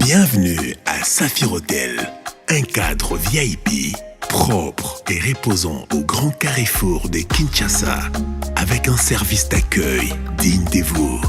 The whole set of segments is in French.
Bienvenue à Saphir Hotel, un cadre VIP, propre et reposant au grand carrefour de Kinshasa, avec un service d'accueil digne de vous.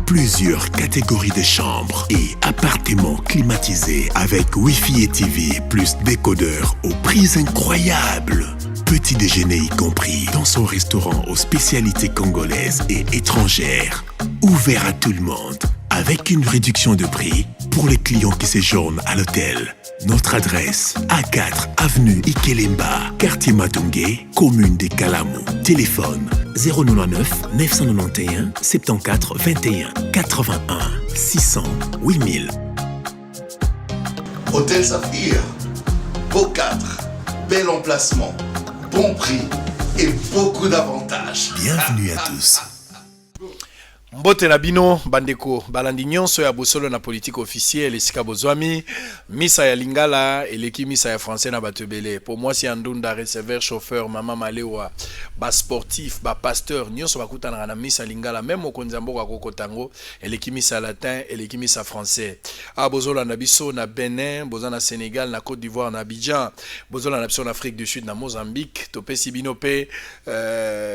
Plusieurs catégories de chambres et appartements climatisés avec Wi-Fi et TV plus décodeur aux prix incroyables. Petit déjeuner y compris dans son restaurant aux spécialités congolaises et étrangères. Ouvert à tout le monde avec une réduction de prix pour les clients qui séjournent à l'hôtel. Notre adresse, A4 avenue Ikelemba, quartier Matungé, commune des Kalamou. Téléphone 099 991 74 21 81 600 8000. Hôtel Saphir, beau cadre, bel emplacement, bon prix et beaucoup d'avantages. Bienvenue à tous. Mbote na bino bandeko balandi nyonso ya bosolo na politique officielle esika bozwami misa ya lingala eleki misa ya français na batebele pour moi si andunda receveur chauffeur mama malewa ba sportif ba pasteur nyonso bakutana na misa lingala même okonza mboka kokotango eleki misa latin eleki misa français a bozolo na biso na Benin bozana Sénégal na Côte d'Ivoire na Abidjan bozolo na biso na Afrique du Sud na Mozambique topesi bino pe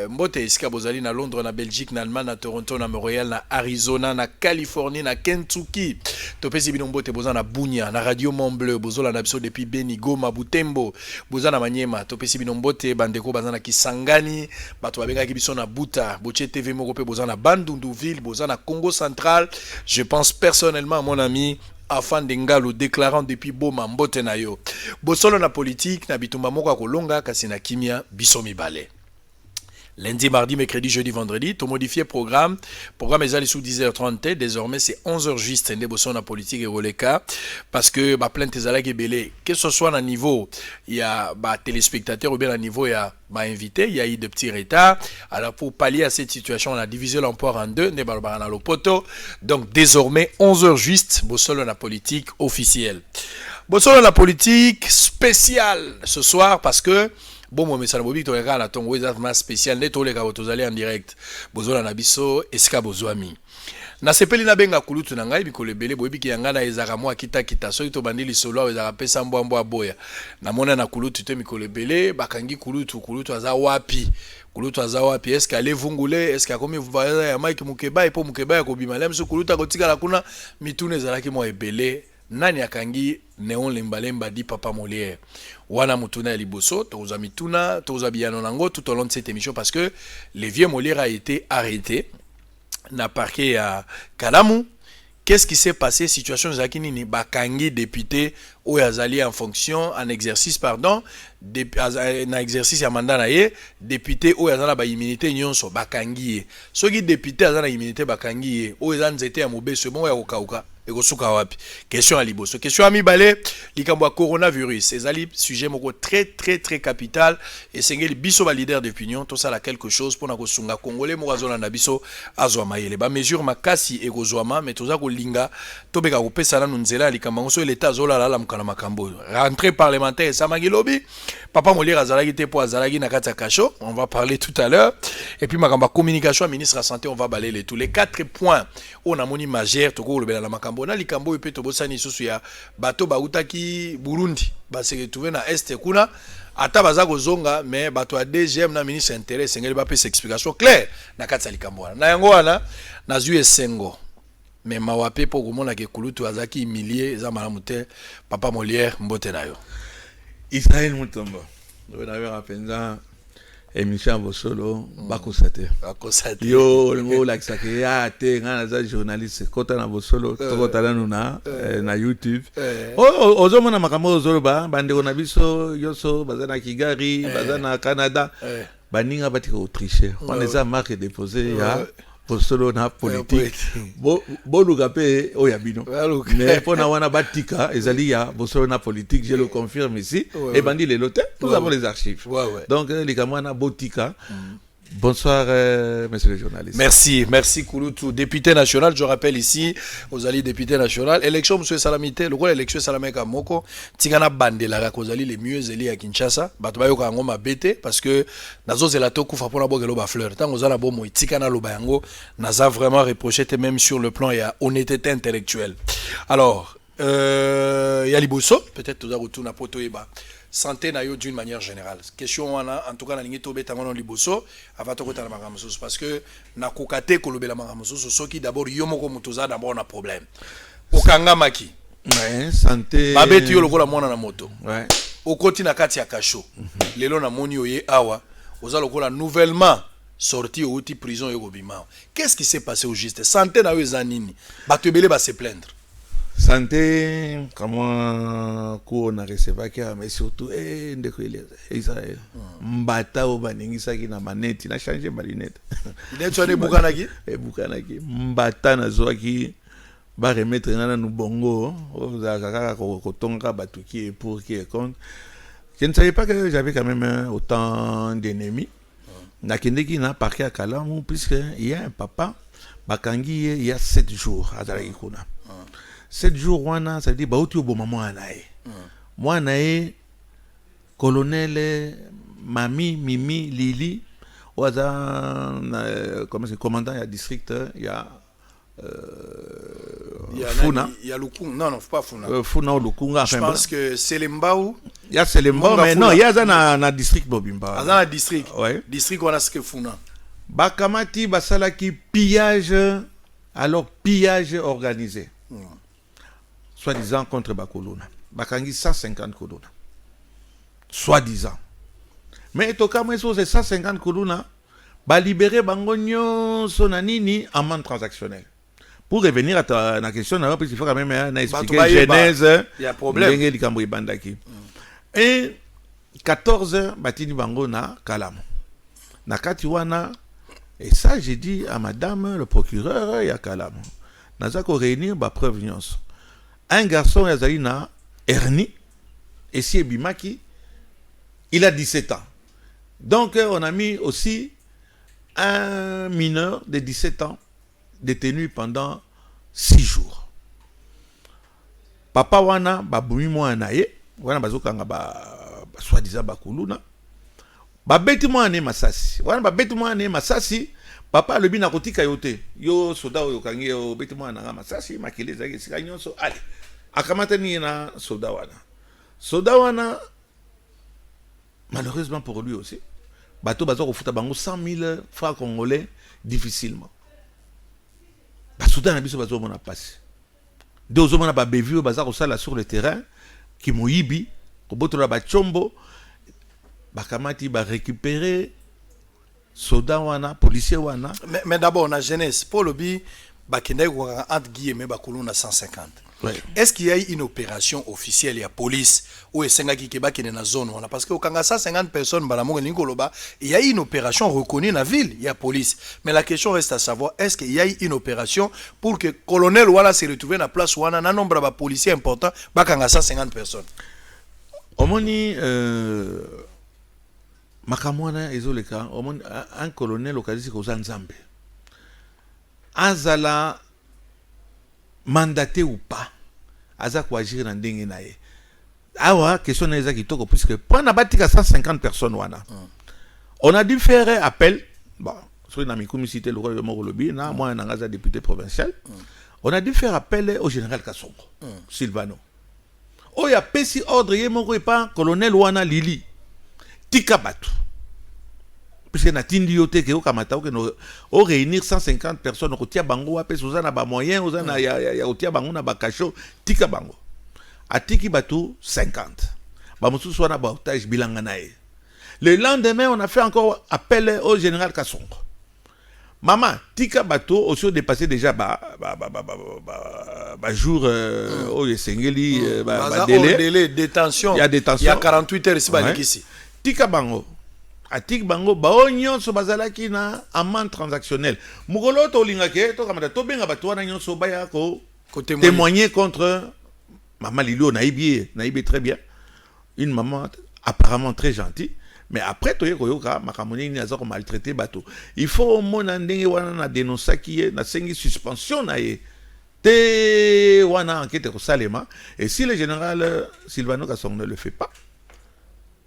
mbote esika bozali na Londres na Belgique na Allemagne na Toronto na Montréal na Arizona, na Californie, na Kentucky. Topesi bino mbote boza na Bunia, na Radio Mont Bleu, bozola na biso depuis Beni, Goma, Butembo, boza na Maniema. Topesi bino mbote bandeko baza na Kisangani, bato babengaki biso na Buta, Boche TV moko pe boza na Bandundu-Ville, boza na Congo Central. Je pense personnellement à mon ami Afan Dengalo déclarant depuis Boma mbote na yo. Bosolo na politique na bitumba moko kolonga kasi na kimia biso mibale. Lundi, mardi, mercredi, jeudi, vendredi, tout modifié programme. Programme est allé sous 10h30. Désormais, c'est 11h juste. Ndeboson na politique et Roleka. Parce que, plainte est allée belé. Que ce soit à niveau, il y a, téléspectateurs ou bien à niveau, il y a, invité. Il y a eu de petits retards. Alors, pour pallier à cette situation, on a divisé l'emploi en deux. Nebalbarana Lopoto. Donc, désormais, 11h juste. Bossolo na politique officielle. Bossolo na politique spéciale ce soir parce que, bon moi message bobi to reka na tongo ezatma spécial neto le ka botozali en direct bozola na biso esika bozwami na sepeli na benga kulutu na ngai bikolo ebele boyebi ki yanga na ezaka mwa kita soki to bandi lisolo ezaka pesa mbwa boya na mona na kulutu te mikolo ebele bakangi kulutu aza wapi est-ce qu'elle est vungule est-ce qu'akomi voyage ya Mike Mukeba et po Mukeba ya kobima lem so kulutu akotika la kuna mitune ezalaki mwa ebele nani akangi Néon Lembalemba di Papa Molière wana mutuna ya liboso toza mituna toza biano nango tout au long de cette émission parce que le vieux Molière a été arrêté na parquet à Kalamu. Qu'est-ce qui s'est passé? Situation zakini ni bakangi député ou yazali en fonction en exercice pardon na exercice ya mandat na ye député ou yazala ba immunité nyonso bakangi soki député azala immunité bakangi ou yazana nzete ya mobeso bon ya kokauka ekosuka wapi question à liboso question à mibale likambo ya coronavirus ezali sujet moko très capital et sengeli biso ba leader d'opinion tout ça la quelque chose pour na kosunga congolais mo azona na biso azwa mayele ba mesure makasi ekozwama mais toza kolinga tobeka kopesa na nzela likambo so l'état azola la mukana makambo rentrée parlementaire ça magilobi Papa Molière azalaki te po azalaki na kati ya kasho on va parler tout à l'heure et puis makamba communication ministre de la santé on va balayer tous les 4 points on a moni majeur toko lobela la makambo na likambo epe to bosani susu ya bato bautaki Burundi ba se retrouver na est kuna ata baza kozonga mais bato a DGM na ministre intérêt sengeli ba pesa explication claire na kati ya likambo na yango wana na zue sengo mais mawape po komona ke kulutu azaki humilié za malamu te Papa Molière mbote na yo Israël Mutombo. On avait rappelé émission Bosolo bakosate. Yo le like ça que ya te ngana journaliste kota na Bosolo kota na YouTube. Ozomona makambo ozolo bande na biso yoso bazana Kigali, bazana Canada. Baninga batiko tricher. On les a marqué déposé ya Bosolo na politique boluka pe oyabino mais pona wana batika ezali ya Bosolo na politique je le confirme ici et bandi les lotés nous avons les archives donc les kamana botika. Bonsoir, monsieur le journaliste. Merci Kouloutou. Député national, je rappelle ici, aux alliés député national, élection, monsieur Salamité, le rôle élection Salamé Kamoko, Tigana Bandela, Kozali, les mieux élus à Kinshasa, Batobayo Kangoma BT, parce que Nazo Zelato Koufa pour la Bogelo Bafleur, tant aux Alabomo, Tikana Lobayango, Naza vraiment reproché, même sur le plan et à honnêteté intellectuelle. Alors, y a liboso peut-être tout retour na poto eba santé na yo d'une manière générale question wana en tout cas na lingi tobe tangono liboso avant to kota na makamususu parce que na kokate kolobela makamususu soki d'abord yo moko mutuza d'abord na problème okanga maki ouais santé babeti yo lokola mwana na moto ouais okoti na kati ya kasho lelo na moni oye awa oza lokola nouvellement sorti au outil prison yo bima qu'est-ce qui s'est passé au juste santé na yo zanini batebele ba se plaindre santé comment qu'on a recevé mais surtout ndeko Israël mbata o baningisa ki na maneti na changer marinette ne tu ane bukanaki bukanaki mbata na zoaki ba remettre na nu bongo za kaka ko tonga batuki pour qui est contre je ne savais pas que j'avais quand même autant d'ennemis na kendeki na parquet à Kalamu puisque il y a un papa bakangi il y a 7 jours à Zaraïkuna 7 jours wana ça veut dire bauti au bon moment anae moi nae colonel Mami Mimi Lili oza comment c'est commandant ya district ya Funa il y a Lukung non faut pas Funa Funa ou Lukunga je pense que c'est Lembao il y a Selembao mais non il y a ça na district Bobimba dans le district ouais district on a ce que Funa bakamati basala ki pillage alors pillage organisé soi-disant contre Bakolona. Bakangi 150 kolona. Soi-disant. Mais toka mweso c'est 150 kolona, ba libérer bango nyonso na nini amende transactionnelle. Pour revenir à ta question, il faut quand même expliquer genèse. Il y a problème. Et 14 batini bango na Kalamu. Na kati wana et ça j'ai dit à madame le procureur ya Kalamu. Naza ko réunir ba preuve nyonso. Un garçon, Yazalina, Ernie, et si Bimaki, il a 17 ans. Donc, on a mis aussi un mineur de 17 ans détenu pendant 6 jours. Papa wana, babumi mwa naye, wana bazokanga soi-disant bakuluna, babeti mwa ane masasi. Wana babeti mwa ane masasi, papa le bina kotika yote. Yo soda yo kangi yo beti mwa nanga masasi, makile zaki sika nyonso, allez. Akamata ni na soda wana. Soda wana, malheureusement pour lui aussi, bateau bazo kofuta bango 100 000 francs congolais difficilement. Basuda na biso bazo mona passe. De ozo mona ba bevu baza ko sala sur le terrain ki moyibi ko botola ba chombo bakamati ba récupérer soda wana policier wana. Mais d'abord on a jeunesse pour le bi bakende ko entre guillemets bakuluna 150. Ouais. Est-ce qu'il y a eu une opération officielle et à police ou est-ce qu'il y a une zone parce que quand 150 personnes il y a eu une opération reconnue dans la ville, il y a police. Mais la question reste à savoir est-ce qu'il y a eu une opération pour que le colonel Wala se retrouve dans la place où on a un nombre de policiers important, quand 150 personnes. Omoni makamwana ezoleka omoni un colonel okazisi ko Nzambe. Azala mandaté ou pas aza ko agir na ndenge na ye awa question na eza kitoko puisque pour na batika 150 personnes wana on a dû faire appel bon sur na micomicité le roi de Morolobi na moi na ngaza député provincial on a dû faire appel au général Kassongo Silvano oya pesi ordre ye moko et pas colonel wana Lili tika batu puisque na tindi yote ke okamata ke no o réunir 150 personnes ko tia bango wa pesa oza na ba moyen oza na ya otia bango na ba kasho tika bango atiki batu 50 ba mususu wana ba otage bilanga na ye. Le lendemain on a fait encore appel au général Kassongo maman tika batu aussi dépassé déjà ba jour au Sengeli ba délai détention il y a 48 heures ici ba ici tika bango atik bango baonyo so bazalaki na amende transactionnelle mukolo to lingake to kamata to benga bato wana nyonso baya ko témoigner contre maman Lilo naïbi très bien une maman apparemment très gentille mais après to yeko yoka makamoni ni azako maltraité bato il faut mona ndenge wana na dénoncer qui na sengi suspension na ye te wana enquête ko salema et si le général Silvano Kassongo ne le fait pas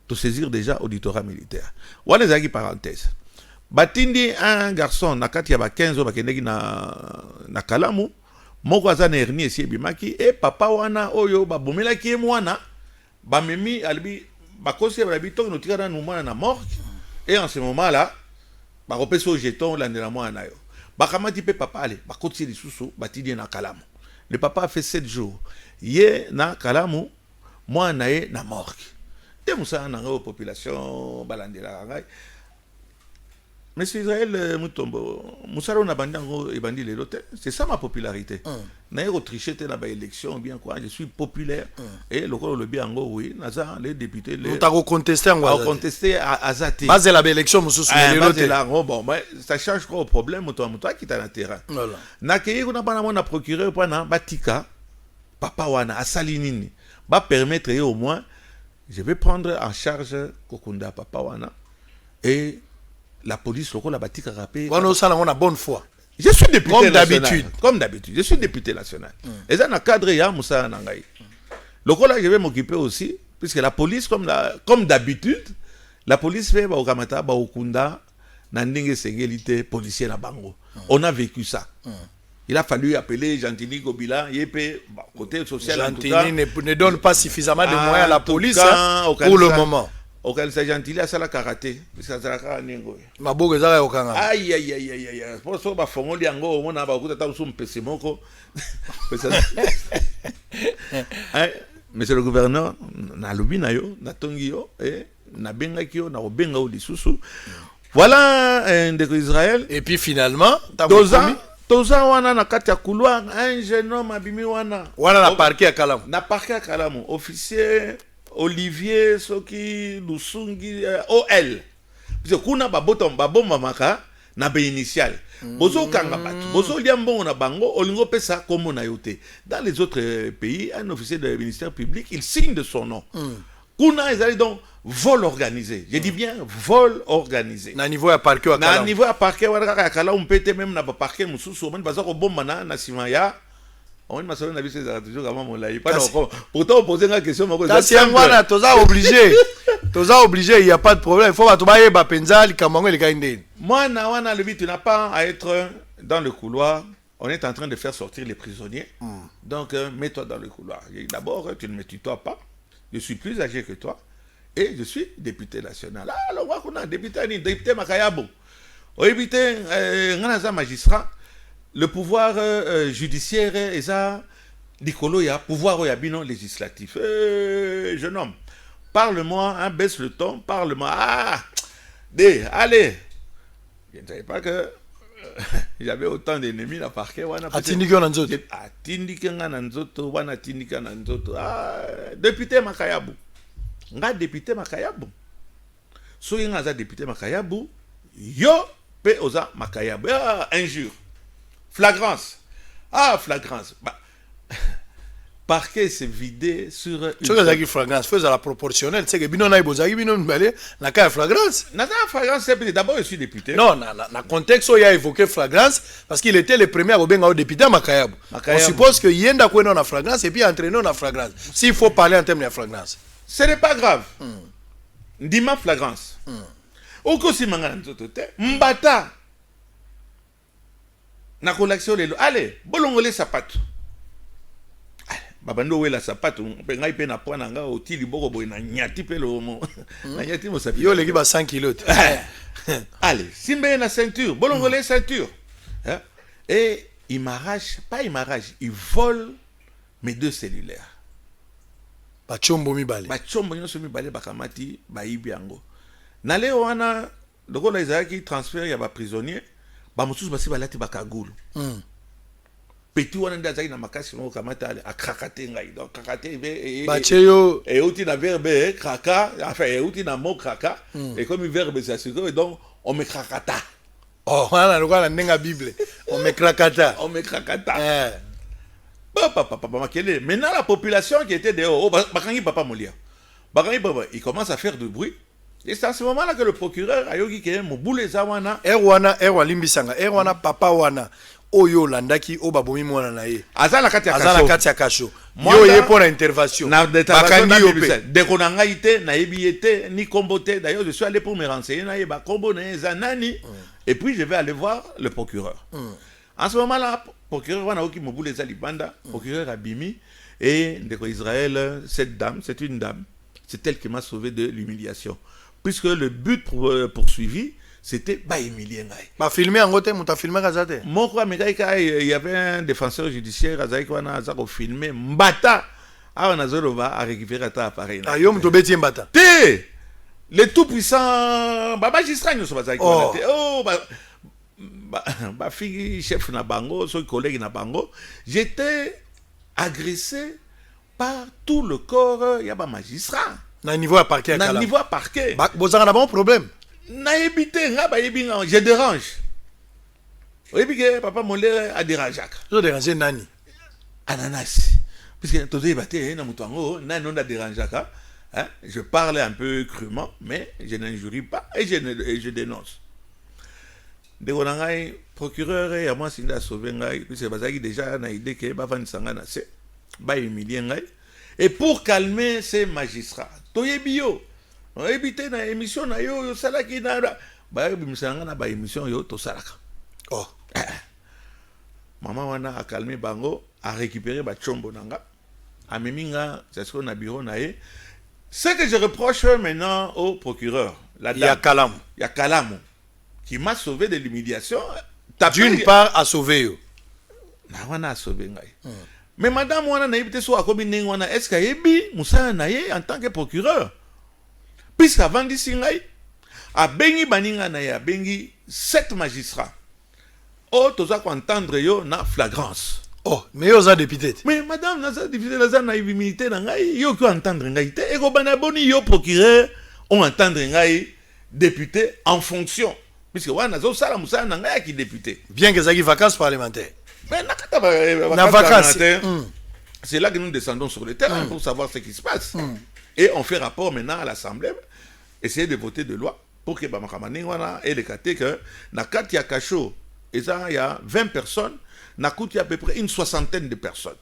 to saisir déjà auditorat militaire. Wale zaki parenthèse. Batindi un garçon na kati ya ba 15 ans bakendeki na Kalamu moko aza na hernie esi ebimaki et papa wana oyo babomelaki ye mwana bamemi alibi bakosi balabi toki notika na mwana na morgue et en ce moment là bakopesa o jeton olandela mwana na yo bakamati mpe papa ale bakotisi lisusu batidi ye na Kalamu. Le papa a fait 7 jours ye na Kalamu mwana na ye na morgue te mosala na ngai population balandelaka ngai. Monsieur Israël Mutombo, Moussaro n'a bandi et bandi les lotes. C'est ça ma popularité. N'a pas triché dans la élection, bien quoi. Je suis populaire. Et le rôle le bien oui, Naza, les députés. Nous t'avons contesté en Guadeloupe. Contesté à Azati. Base la élection, Moussou. Bon, ça change quoi au problème, toi qui t'as l'intérêt. Voilà. N'a qu'ayé qu'on a pas na procureur pour na batika, papa wana asalinini, va permettre au moins, je vais prendre en charge Kokunda papa wana et la police locale a bâti carapé. On a bonne foi. Je suis député comme d'habitude. Comme d'habitude. Je suis député national. Et ça, dans le cadre, il y a Moussa Nangaï. Local, je vais m'occuper aussi, puisque la police, comme d'habitude, la police fait au Kamata, au Kunda, Nandingue Séguélité, policier na Bango. On a vécu ça. Il a fallu appeler Gentili Gobila, côté social. Gentili ne donne pas suffisamment de moyens à la police pour le moment. Au cas de Gentili, à la karaté. Ça sera ningo. Ma bogue za okanga. Aïe aïe aïe aïe aïe. Pour ça ba fongoli yango on a ba kuta ta sum pese moko. Monsieur le gouverneur, na lobi na yo, na tongi yo et na benga ki yo na obenga o lisusu. Voilà un de Israël et puis finalement, Toza wana na kati ya couloir un jeune homme abimi wana. Wana na parquet à Kalamu. Na parquet à Kalamu, officier Olivier Soki Lusungi OL. Parce que kuna babomba maka na be initial. Bozo kanga batu. Bozo liambongo na bango olingo pesa comme na yote. Dans les autres pays, un officier de ministère public, il signe de son nom. Kuna ils allaient donc vol organisé. Je dis bien vol organisé. Na niveau ya parquet à Kalamu. Na niveau ya parquet à Kalamu mpete même na parquet mususu on baza ko bomba na simaya. On m'a dit que c'est toujours avant mon laï. Pourtant, on posait une question. Si on a obligé, il n'y a pas de problème. Il faut que tu ailles à Penza, le Cameroun et le Gaïndé. Moi, le but, tu n'as pas à être dans le couloir. On est en train de faire sortir les prisonniers. Donc, mets-toi dans le couloir. D'abord, tu ne me tutoies pas. Je suis plus âgé que toi. Et je suis député national. Ah, le roi qu'on a député Makayabo. Député, magistrat. Le pouvoir judiciaire est ça, Nicolo, il y a pouvoir législatif. Jeune homme, parle-moi, baisse le ton, parle-moi. Allez. Je ne savais pas que j'avais autant d'ennemis dans le parquet. Député Makayabu. Député Makayabu. So il y a député Makayabu, yo pe oza Makayabu. Injure. Flagrance. Ah, flagrance. Bah, parquet s'est vidé sur une... Ce que flagrance, fais à la proportionnelle. C'est que bino na ibozaki bino mbale na ka flagrance. Na flagrance, c'est d'abord je suis député. Non, na contexte où il a évoqué flagrance parce qu'il était le premier à obenga au député Makayabu. On suppose que yenda ko na flagrance et puis entraîner na flagrance. S'il faut parler en termes de flagrance. Ce n'est pas grave. Ndima flagrance. Oko si manga nzoto te. Mbata. Na collection les allez bolongole sapato babando wela sapato pe ngai pe na pona nga otili boko boy na nyati pe lo mo na nyati mo sapi yo leki ba 100 kg. Allez simbe na ceinture bolongole ceinture et il m'arrache il vole mes 2 cellulaires ba chombo mibale nyoso mibale bakamati ba ibiango na leo wana lokola izaki transfert ya ba prisonnier ba mususu basi balati bakagulu petit wana ndaza ina makasi ngo kamata akrakate ngai donc krakate bacheyo et outi na verbe kraka enfin et outi na mot kraka et comme verbe ça c'est donc on me krakata oh wana lokola ndenga bible on me krakata papa makele maintenant la population qui était dehors bakangi papa molia bakangi papa il commence à faire du bruit. Et c'est à ce moment-là que le procureur a yogi ke mobule zawana erwa limbisanga erwana papa wana oyo landaki obabomi mwana na ye azala kati ya kasho yo ye pour intervention na bakangi yope deko na ngai te na yebi te ni kombo te d'ailleurs je suis allé pour me renseigner na ye ba kombo na zanani et puis je vais aller voir le procureur En ce moment-là, procureur Wanaoki Moboule Zalibanda, procureur Abimi, et Ndeko Israël, cette dame, c'est une dame, c'est elle qui m'a sauvé de l'humiliation. Puisque le but poursuivi, c'était bah humilier ngai. Bah filmer en côté, m'as filmé Razate. Mon quoi, mais il y avait un défenseur judiciaire, Razaki Wana Azako filmé, Mbata, on a Zoroba à récupérer ta appareil. Ah yo m'tobeti Mbata. Té, le tout puissant, bah magistrat nous sommes oh, oh bah fille chef na bango, son collègue na bango, j'étais agressé par tout le corps, il y a pas magistrat. Na niveau à parquet. Na niveau à parquet. Bah vous avez un bon problème. Na évité, je dérange. Oui, que papa Molé a dérangé. Je dérange nani. Ananas. Puisque tout est battu, na mutango, na non a dérangé. Je parle un peu crûment, mais je n'injurie pas et je dénonce. De Ronangai, procureur et à moi, c'est sauvé ngai, puisque Bazaki déjà na idée que Bavan Sangana c'est, ba humilier ngai. Et pour calmer ces magistrats, toye bio. On évité na émission na yo salaki na ba bimisanga na ba émission yo to salaka. Oh. Maman wana a calmé bango, a récupéré ba chombo nanga. A meminga, c'est ce qu'on a bureau na ye. Ce que je reproche maintenant au procureur, la dame, Yakalam, qui m'a sauvé de l'humiliation. D'une part à sauver yo. Na wana a sauvé ngai. Mais madame wana na évité so akobi ndenge wana est-ce que yebi musana na ye en tant que procureur? Puisqu'avant d'ici, à Bengi Baninga Naya, Bengi 7 magistrats. Oh, tu as entendre yo na flagrance. Oh, mais yo za député. Mais madame, na député la naïvité na ngai, yo ko entendre ngai te e ko banaboni yo procureur on entendre ngai député en fonction. Puisque wana zo sala musala na ngai qui député. Bien que ça qui vacances parlementaires. Mais na vacances. C'est là que nous descendons sur le terrain pour savoir ce qui se passe. Et on fait rapport maintenant à l'Assemblée, essayer de voter de loi pour que Bamakamani ait le cas que na kati ya Kacho, il y a 20 personnes, na kouti à peu près une soixantaine de personnes.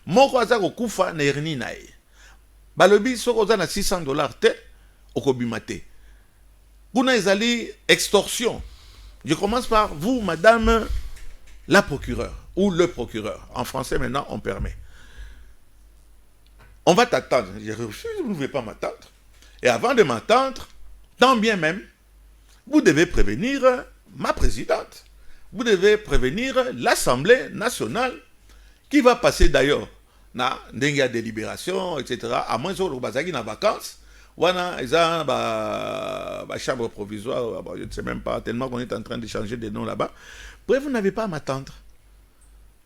Mon kwaza ko kufa na erni nae. Balobi soko za na $600 te okobimate. Kuna ezali extorsion. Je commence par vous, madame la procureure ou le procureur. En français maintenant on permet. On va t'attendre. Je refuse, vous ne pouvez pas m'attendre. Et avant de m'attendre, tant bien même, vous devez prévenir ma présidente. Vous devez prévenir l'Assemblée nationale qui va passer d'ailleurs na ndenga délibération, etc. À moins que vous soyez en vacances, ou ba chambre provisoire, je ne sais même pas, tellement qu'on est en train de changer de nom là-bas. Bref, vous n'avez pas à m'attendre.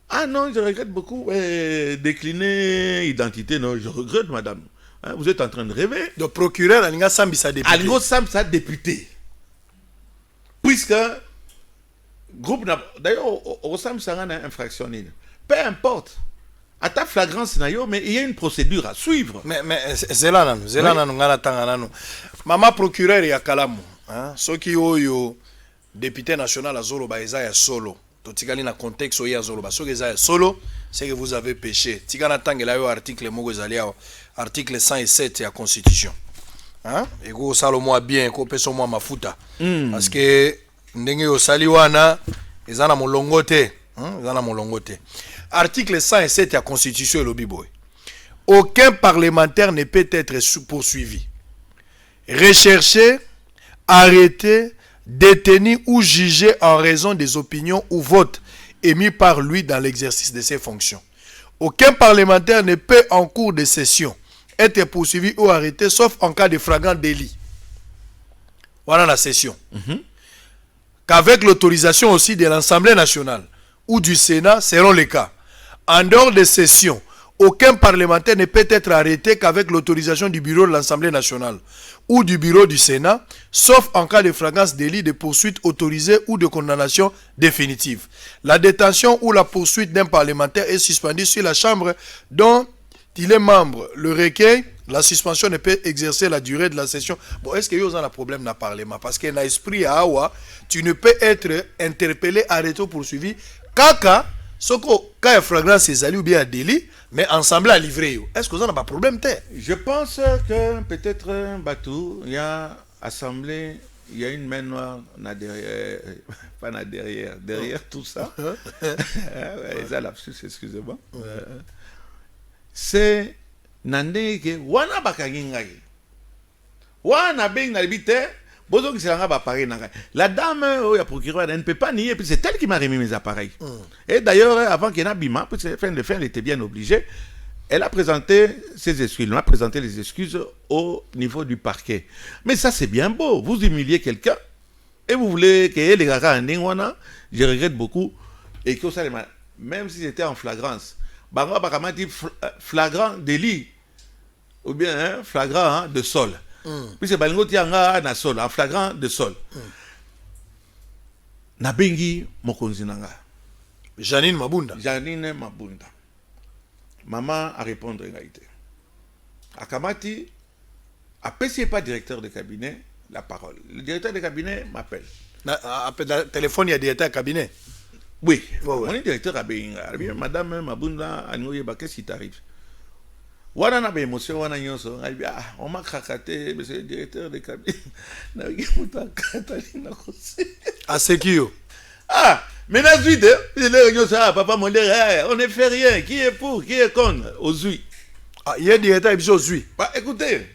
Ah non, je regrette beaucoup. Décliner identité, non, je regrette, madame. Hein, vous êtes en train de rêver. Le procureur, Alinga Sambisa député. Alinga Sambisa député. Puisque, groupe, d'ailleurs, au Sambisa, on a infractionné. Peu importe. À ta flagrance, mais il y a une procédure à suivre. Mais c'est là, c'est là, maman procureur, il y a Kalamu. Ceux qui ont député national à Zolo, Baeza solo. Totikali na contexte oya zoloba so que solo c'est que vous avez péché tikana tangela yo article moko ezaliao article 107 ya constitution hein et go salomo bien ko peso mo mafuta parce que ndenge yo sali wana ezana molongote ezana molongote article 107 ya constitution elobi boy aucun parlementaire ne peut être poursuivi recherché arrêté détenu ou jugé en raison des opinions ou votes émis par lui dans l'exercice de ses fonctions. Aucun parlementaire ne peut en cours de session être poursuivi ou arrêté sauf en cas de flagrant délit. Voilà la session. Qu'avec l'autorisation aussi de l'Assemblée nationale ou du Sénat seront les cas. En dehors de session, aucun parlementaire ne peut être arrêté qu'avec l'autorisation du bureau de l'Assemblée nationale ou du bureau du Sénat, sauf en cas de flagrance délit de poursuite autorisée ou de condamnation définitive. La détention ou la poursuite d'un parlementaire est suspendue sur la chambre dont il est membre. Le recueil, la suspension ne peut exercer la durée de la session. Bon, est-ce que vous avez un problème dans le Parlement? Parce que dans l'esprit à Awa, tu ne peux être interpellé, arrêté ou poursuivi. Kaka, ce quand il y a flagrance ou bien un délit, mais ensemble à livrer. Est-ce que vous n'avez pas de problème? Je pense que peut-être Batou, il y a assemblée il y a une main noire derrière, pas derrière tout ça. Ça lapsus, excusez-moi. C'est nande que wana bakagingai. Wana beng na libite, bozo ki selanga ba appareil nanga. La dame oh ya procureur elle ne peut pas nier puis c'est elle qui m'a remis mes appareils. Et d'ailleurs avant qu'elle n'abîme, puis fin de fin elle était bien obligée. Elle a présenté ses excuses, elle a présenté les excuses au niveau du parquet. Mais ça c'est bien beau, vous humiliez quelqu'un et vous voulez que les gars en wana, je regrette beaucoup et que ça même si c'était en flagrance. Bango bakama dit flagrant délit ou bien flagrant de sol. Puis c'est balingo tianga na sol, en flagrant de sol. Na bengi mokonzi nanga. Janine Mabunda. Maman a répondu en réalité. Akamati, appelez pas directeur de cabinet la parole. Le directeur de cabinet m'appelle. Appelle téléphone, il y a directeur de cabinet. Oui, on est directeur à Béinga. Madame Mabunda, qu'est-ce qui t'arrive? Wana na émotion, wana nyonso. On m'a craquaté, monsieur le directeur de cabinet. À ce qui est? Ah, mais la suite, papa mon on ne fait rien. Qui est pour, qui est contre? Ozui. Ah, il y a directeur et Ozui. Bah écoutez,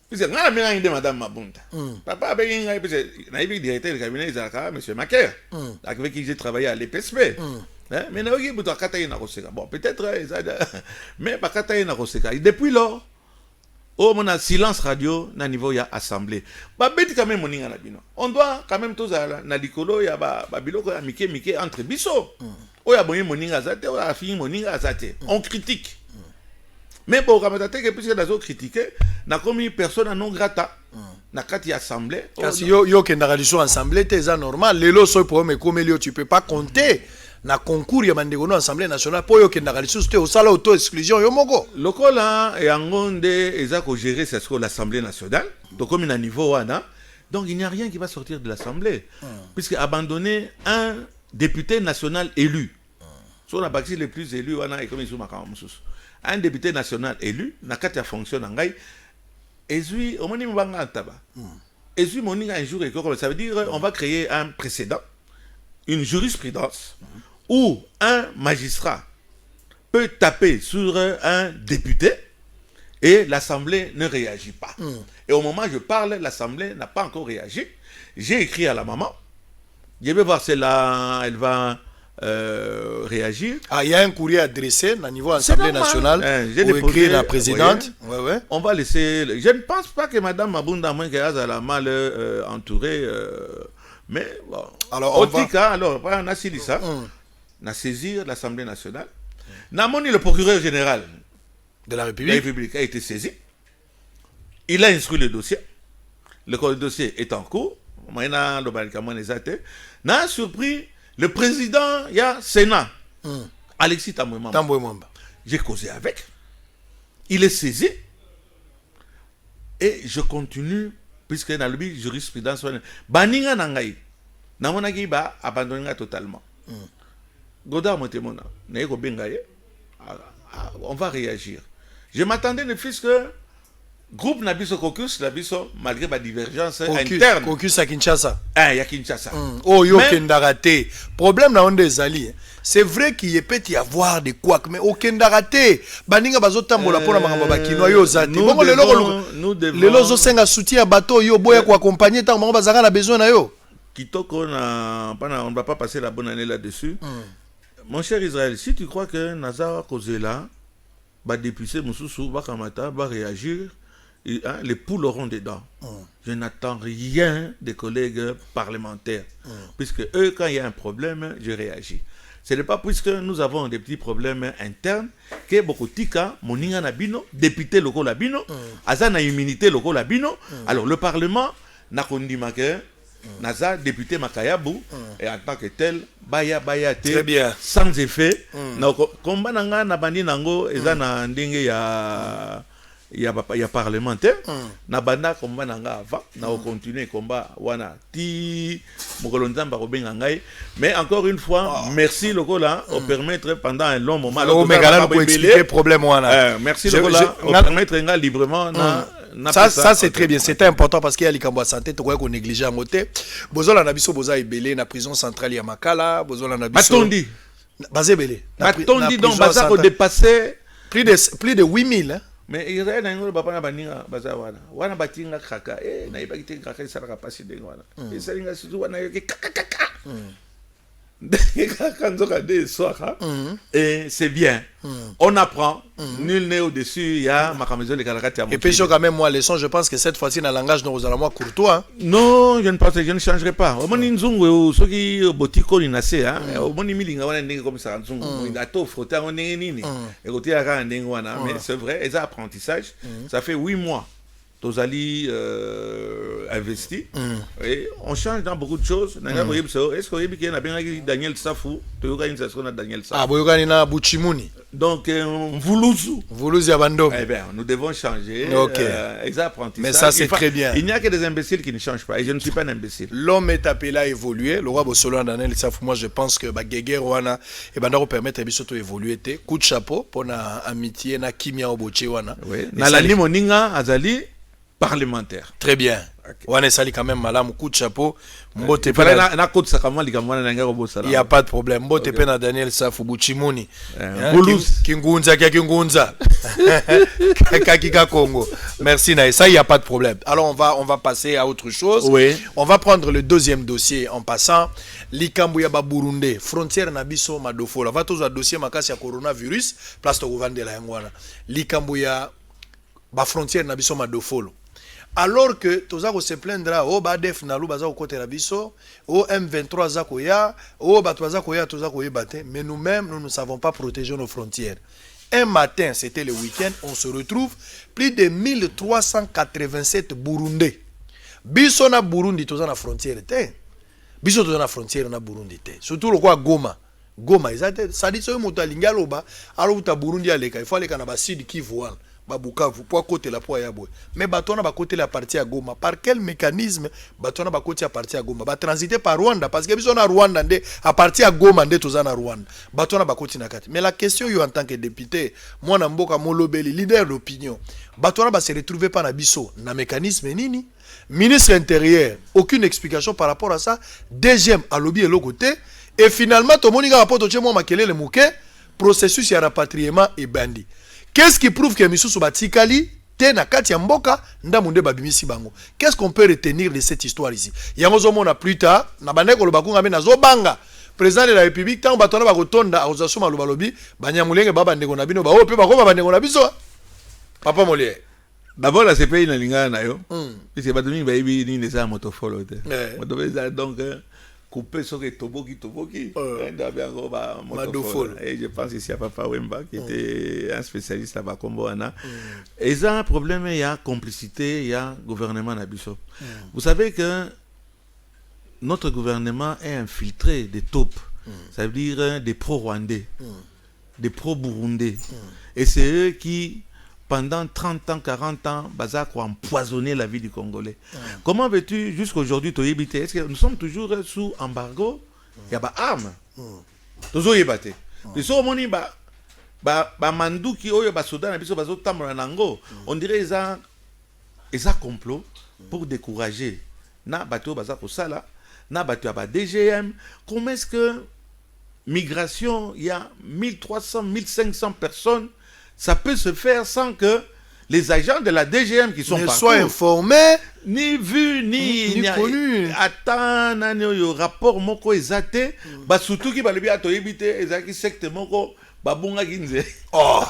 puisque nga mena inde madame Mabunda. Papa benga puisque na ibi directeur de cabinet Isaka monsieur Maker. Avec qui j'ai travaillé à l'EPSP. Mais na oki buto akata ina koseka. Bon, peut-être mais pas kata ina koseka. Depuis lors, oh mon silence radio na niveau ya assemblée. Ba beti quand même moninga na bino. On doit quand même tous na likolo ya ba biloko ya mike entre biso. O ya bonye moninga zate, o ya fini moninga zate. On critique. Mais bon, quand que puisque les autres critiqué, n'a commis personne non grata. N'a qu'à y assembler. Parce que yo qui n'a pas assemblée, c'est normal. Les lots sont pour me comme tu peux pas compter. Na concours ya mandegono assemblée nationale pour yo qui n'a pas au sala auto exclusion yo moko. Lokola et angonde eza ko gérer c'est ce que l'assemblée nationale. Donc comme il a niveau wana, donc il n'y a rien qui va sortir de l'assemblée puisque abandonner un député national élu. Sur la partie les plus élus wana et comme ils sont makamousus. Un député national élu, na kati ya fonction nangai, ezui omoni mbanga taba. Ezui moninga un jour et ça veut dire on va créer un précédent, une jurisprudence où un magistrat peut taper sur un député et l'Assemblée ne réagit pas. Et au moment où je parle, l'Assemblée n'a pas encore réagi. J'ai écrit à la maman. Je vais voir si là, elle va réagir. Ah, il y a un courrier adressé au niveau de l'Assemblée nationale pour écrire la présidente. Ouais. On va laisser. Je ne pense pas que Mme Mabunda a mal entourée. Mais bon. Alors, on a saisi ça. On a saisi l'Assemblée nationale. Namoni, le procureur général de la République a été saisi. Il a instruit le dossier. Le dossier est en cours. N'a surpris. Le président, il y a Sénat, Alexis Tamboué-Mwamba. J'ai causé avec. Il est saisi. Et je continue, puisque dans le jurisprudence, Baninga Nangaï, Namonagi ba abandonné totalement. Godard Montemona, on va réagir. Je m'attendais ne fût que groupe Nabiso Caucus, malgré ma divergence interne. Caucus à Kinshasa. Ah, il y a Kinshasa. Oh, yo Kendaraté. Problème dans des alliés. C'est vrai qu'il peut y avoir des couacs, mais au Kendaraté. Baninga bazotambola pour la mangaba kinoa yo zati. Bon, nous devons. Les lozo senga soutien à bateau yo boya ko accompagner tant mangaba zanga a besoin na yo. Kitoko on ne va pas passer la bonne année là-dessus. Mon cher Israël, si tu crois que Nazar Kozela va dépucer Moussoussou, va Kamata, va réagir. Les poules auront des dents. Je n'attends rien des collègues parlementaires. Puisque eux, quand il y a un problème, je réagis. Ce n'est pas puisque nous avons des petits problèmes internes que beaucoup de tika, moninga nabino, député local labino, azana immunité local labino. Alors le Parlement n'a qu'on dit que Naza, député Makayabu, et en tant que tel, baya très bien. Sans effet. Combat nanga nabandi nango, ezana ndenge ya. Il y a parlementaire na banda combat nanga avant na continuer combat wana ti mokolonzamba robenga ngai mais encore une fois merci lokola au permettre pendant un long moment pour expliquer problème wana merci lokola au permettre nga librement Ça c'est très bien, c'était important parce qu'il y a les cambo santé to ko négliger en côté. Bozola na biso boza ebelé na prison centrale ya Makala, bozola na biso. Batondi. Bazé belé. Batondi donc baza ko dépasser plus de 8000 hein. Mais Israël na ngolo bapa na baninga baza wana batinga kaka na ibakite kaka sala ka pasi de wana. Et ça linga sizu wana yoke kaka. Et c'est bien. On apprend. Nul n'est au-dessus. Il y a ma maison les Kalakati. Et puis quand même moi leçon, je pense que cette fois-ci dans le langage nous allons moi courtois. Non, je ne pense que je ne changerai pas. Au moins nzungu ceux qui botiko ni nase hein. Au moins milinga wana ndenge comme ça nzungu. Il a tout frotté en ndenge nini. Et côté aka ndenge wana. Mais c'est vrai, les apprentissages, ça fait 8 mois. Tozali investi et on change dans beaucoup de choses. Est-ce qu'il y a Daniel Safou? Daniel Safou. Ah, boyokani na Buchimuni. Donc Voulouzou Abando. Eh bien, nous devons changer. Mais ça c'est très bien. Il n'y a que des imbéciles qui ne changent pas et je ne suis pas un imbécile. L'homme est appelé à évoluer. Le roi Bossolo Daniel Safou, moi je pense que Guégué Rwana et Bandaro permettre à Bissoto évoluer. Coup de chapeau pour na amitié na kimia oboche wana. Oui. Na la limoninga azali parlementaire. Très bien. Okay. Sali quand même malam coup de chapeau. Il n'y a pas de problème. Mbote pe na Daniel Safou Buchimuni. Kingunza. Kakika Congo. Merci Naï. Ça, il n'y a pas de problème. Alors on va passer à autre chose. Oui. On va prendre le deuxième dossier en passant. Likambuya ba Burundi, frontière na biso madofola. Va tous dossier makasi ya coronavirus, place to vendre la ngwana. Likambuya ba frontière na biso madofolo. Alors que tozako se plaindra o badef na lu bazako côté la biso o M23 zako ya o batwazako ya tozako yebate, mais nous-mêmes nous ne savons pas protéger nos frontières. Un matin, c'était le week-end, on se retrouve plus de 1387 Burundais. Biso na Burundi toza na frontière te. Biso toza na frontière na Burundi te. Surtout le quoi Goma. Goma ezate ça dit so moto alinga loba alors uta Burundi aleka il faut aleka na ba sud Kivu wana. Babukavu pour côté la poa yabwe mais batona ba côté la partie à Goma par quel mécanisme batona ba côté à partie à Goma ba transiter par Rwanda parce que biso na Rwanda ndé à partir à Goma ndé tozana Rwanda batona ba côté na kati mais la question yo en tant que député moi na mboka molobeli leader d'opinion batona ba se retrouver pas na biso na mécanisme nini ministre intérieur aucune explication par rapport à ça deuxième à lobby et l'autre côté et finalement to monika rapport to moi makelele muke processus ya rapatriement et bandi. Qu'est-ce qui prouve que Misusu Batikali te na kati ya mboka ndamunde babimisi bango? Qu'est-ce qu'on peut retenir de cette histoire ici? Yangozo mona plus tard na bandeko lo bakunga me nazo banga président de la République tant batona ba kotonda azasuma lo balobi banyamulenge baba ndeko na bino ba ope ba ko baba ndeko na biso. Papa Molier. D'abord la CPI na linga na yo. C'est pas demi ba ibi ni nesa motofolo te. Motobeza donc couper ce que Toboki. Et je pense ici à Papa Wemba qui était un spécialiste là-bas comme Boana. Et ça un problème, il y a complicité, il y a gouvernement Nabiso. Vous savez que notre gouvernement est infiltré des taupes, ça veut dire des pro-rwandais, des pro-burundais. Et c'est eux qui pendant 30 ans, 40 ans, Bazak a empoisonné la vie du Congolais. Comment veux-tu, jusqu'aujourd'hui, te éviter? Est-ce que nous sommes toujours sous embargo? Il y a des armes. Toujours éviter. Les gens qui ont mandouki, les soldats, les on dirait qu'ils ont complot pour décourager. Na bateau Bazak au Sala, na bateau à DGM. Comment est-ce que migration, il y a 1300, 1500 personnes? Ça peut se faire sans que les agents de la DGM qui sont partout soient informés, ni vus, ni connus. Attends, le rapport moko ezate, ba surtout qui va le bien to éviter ezaki secte moko babunga kinze. Oh.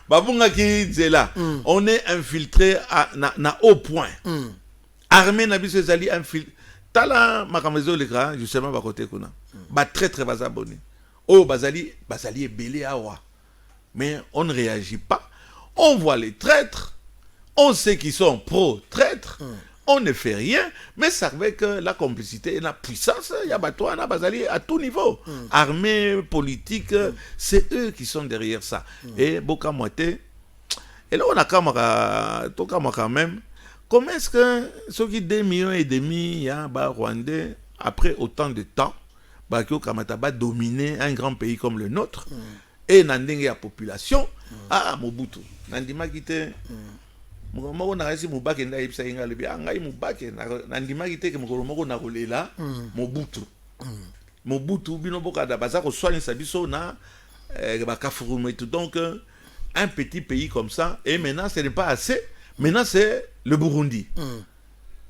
Babunga kinze là. On est infiltré na haut point. Armée na biso ezali infiltré. Tala makamezo le grand justement ba côté kuna. Ba très très bas abonné. Oh bazali belé awa. Mais on ne réagit pas. On voit les traîtres. On sait qu'ils sont pro-traîtres. On ne fait rien. Mais ça veut que la complicité et la puissance, il y a Batouana, Bazali à tout niveau. Armée, politique, c'est eux qui sont derrière ça. Et Boka Moité. Et là, on a quand même. Comment est-ce que ceux qui 2,5 millions, il y a Rwandais, après autant de temps, Bakio Kamataba dominer un grand pays comme le nôtre? Et nandenge la population Mobutu nandima kite moko na resi mubake nda yipsa inga lebi ngai mubake na ndimaki te ke mokolo moko na kolela Mobutu bino boka da baza ko soignisa biso na ba kafurume tout. Donc un petit pays comme ça, et maintenant ce n'est pas assez. Maintenant c'est le Burundi.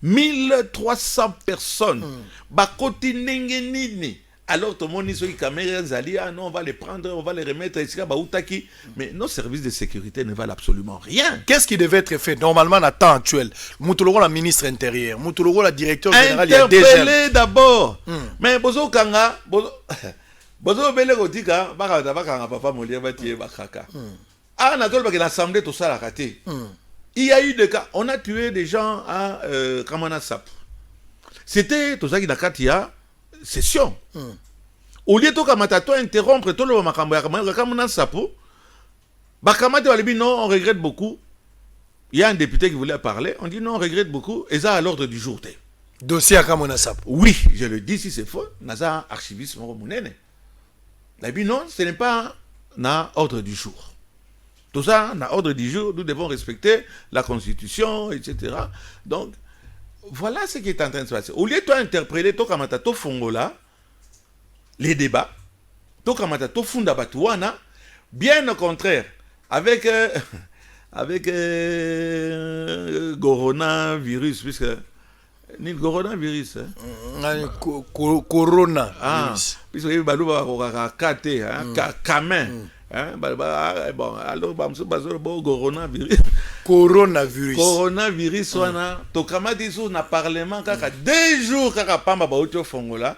1300 personnes. Bakoti nengenini. Alors tout le monde dit que non, on va les prendre, on va les remettre ici, mais nos services de sécurité ne valent absolument rien. Qu'est-ce qui devait être fait normalement à temps actuel? Moutoulogo la ministre intérieur, Moutoulogo la directeur général, il y a déjà. Interpellé d'abord. Mais bozo kanga, bozo bele kotika, baka papa molia batie bakaka. Ah, natol baka l'assemblée tout ça la raté. Il y a eu des cas, on a tué des gens à Kamana Sap. C'était tout ça qui n'a qu'à tirer. Session. Au lieu de kamata interrompre tout le makambo ya kamana sapo, bakamata walibi non, on regrette beaucoup. Il y a un député qui voulait parler, on dit non, on regrette beaucoup, et ça à l'ordre du jour. Dossier à kamana sapo. Oui, je le dis si c'est faux, naza archivisme romunene. Labi non, ce n'est pas na ordre du jour. Tout ça, na ordre du jour, nous devons respecter la constitution, etc. Donc voilà ce qui est en train de se passer. Au lieu de interpréter to kamata to fongola les débats, to kamata to funda batuana, bien au contraire, avec coronavirus, puisque ni coronavirus, coronavirus, puisque balouba kate, kamen. Bon, alors coronavirus. Coronavirus, wana tokama diso na parlement kaka 2 jours kaka pamba ba ocho fongola.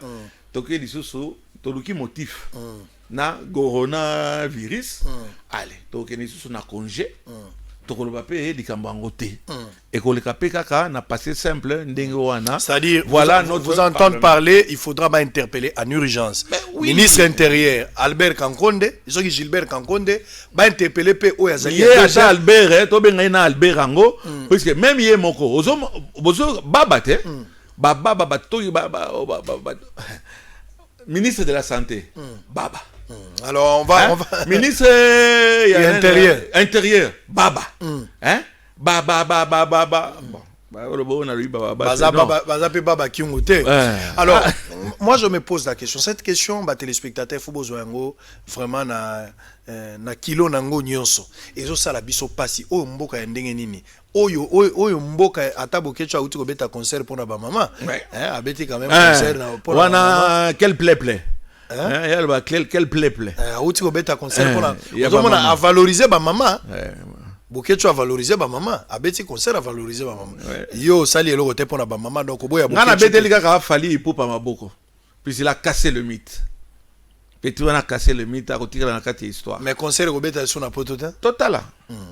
Toke diso toluki motif na coronavirus. Allez, toke diso na congé. Tokoloba pe likambango te. Et koleka pe kaka na passé simple ndenge wana. C'est-à-dire voilà vous entendre parler, il faudra interpeller en urgence. Oui. Ministre intérieur Albert Kankonde, isoki Gilbert Kankonde ba interpeller pe oyazali. Déjà Albert to benga na Albert ango parce que même yé moko ozo babate baba to ministre de la santé baba. Alors on va ministre intérieur baba hein baba bon alors moi je me pose la question, cette question ba téléspectateur faut besoin vraiment na kilo nango nyonso ezo sala biso pasi o mboka ya ndenge nini oyo mboka atabokecho auti ko beta concert pour na ba maman hein abeti quand même concert na pour wana quel plaît quel plaît auti ko beta concert pour na a valoriser ba maman Bokecho a valorisé ba maman, abeti concert a valorisé ba maman. Yo sali eloko te pona ba maman donc boya bokecho. Ngana beteli kaka fali ipo pa maboko. Puis il a cassé le mythe. Petit on a cassé le mythe a retiré na kati histoire. Mais concert ko beta sou na poto te. Total.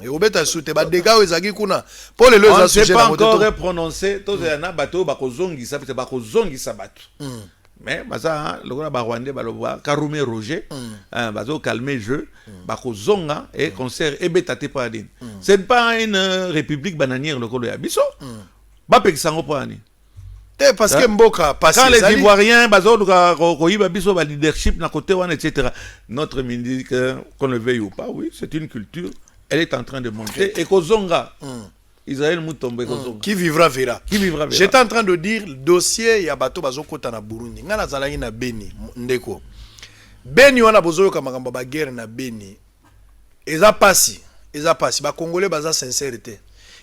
Et ko beta sou te ba dega ezaki kuna. Pour les on sait pas encore prononcer to na bato ba kozongisa peut ba kozongisa bato. Mais baza lokola ba Rwandais baloba Karume Roger bazo calmer jeu bako zonga et concert et betate paradine. C'est pas une république bananière lokolo ya biso. Ba pekisango pani. Parce que mboka passé quand les Ivoiriens bazo koyiba biso ba leadership na côté wana etc. Notre ministre qu'on le veuille ou pas, oui, c'est une culture, elle est en train de monter et kozonga Israël Moutombe qui vivra verra. Qui vivra verra. J'étais en train de dire le dossier ya bato bazokota na Burundi. Ngana zalaki na Beni ndeko. Beni wana bozoyo ka makambo ba guerre na Beni. Eza pasi ba congolais baza sincérité.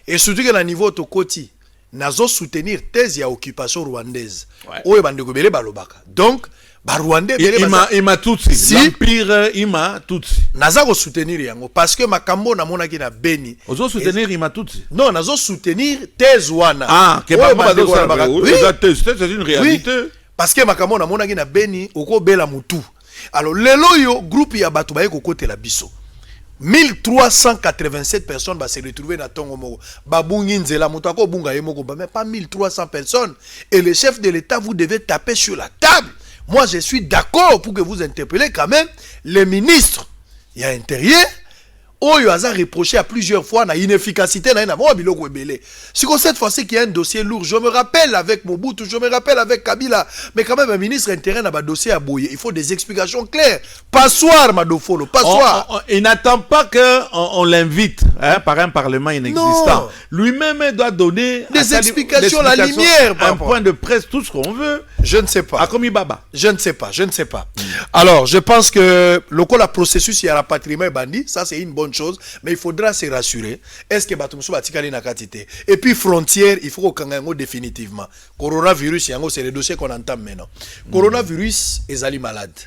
Et surtout que na niveau to koti nazo soutenir thèse ya occupation rwandaise. Oyo bandeko bele balobaka. Donc ba Rwandais bele ima tutsi si, l'empire ima tutsi naza ko soutenir yango parce que makambo na monaki na Beni ozo soutenir ima tutsi non nazo soutenir thèse wana que c'est une réalité oui, parce que makambo na monaki na Beni oko bela mutu alors lelo yo groupe ya bato baye kokote la biso 1387 personnes va se retrouver dans Tongo Moko. Babungi nzela moto ako bunga yemoko mais pas 1300 personnes et le chef de l'État vous devez taper sur la table. Moi, je suis d'accord pour que vous interpellez quand même les ministres. Il y a intérieur. Oyo a reproché à plusieurs fois na inefficacité na biloko ebele. Si cette fois-ci qu'il y a un dossier lourd, je me rappelle avec Mobutu, je me rappelle avec Kabila, mais quand même un ministre intérieur n'a pas dossier à bouiller. Il faut des explications claires. Passoir Madofolo, passoir. Il n'attend pas qu'on l'invite par un parlement inexistant. Lui-même doit donner des explications, la lumière, un point de presse, tout ce qu'on veut. Je ne sais pas. Akomi Baba. Je ne sais pas. Alors, je pense que le processus il y a rapatriement bandit, ça c'est une bonne chose, mais il faudra se rassurer. Est-ce que Batumso Batikali na katité? Et puis frontière, il faut qu'on ait définitivement. Coronavirus, c'est le dossier qu'on entend maintenant. Coronavirus, ils sont malades.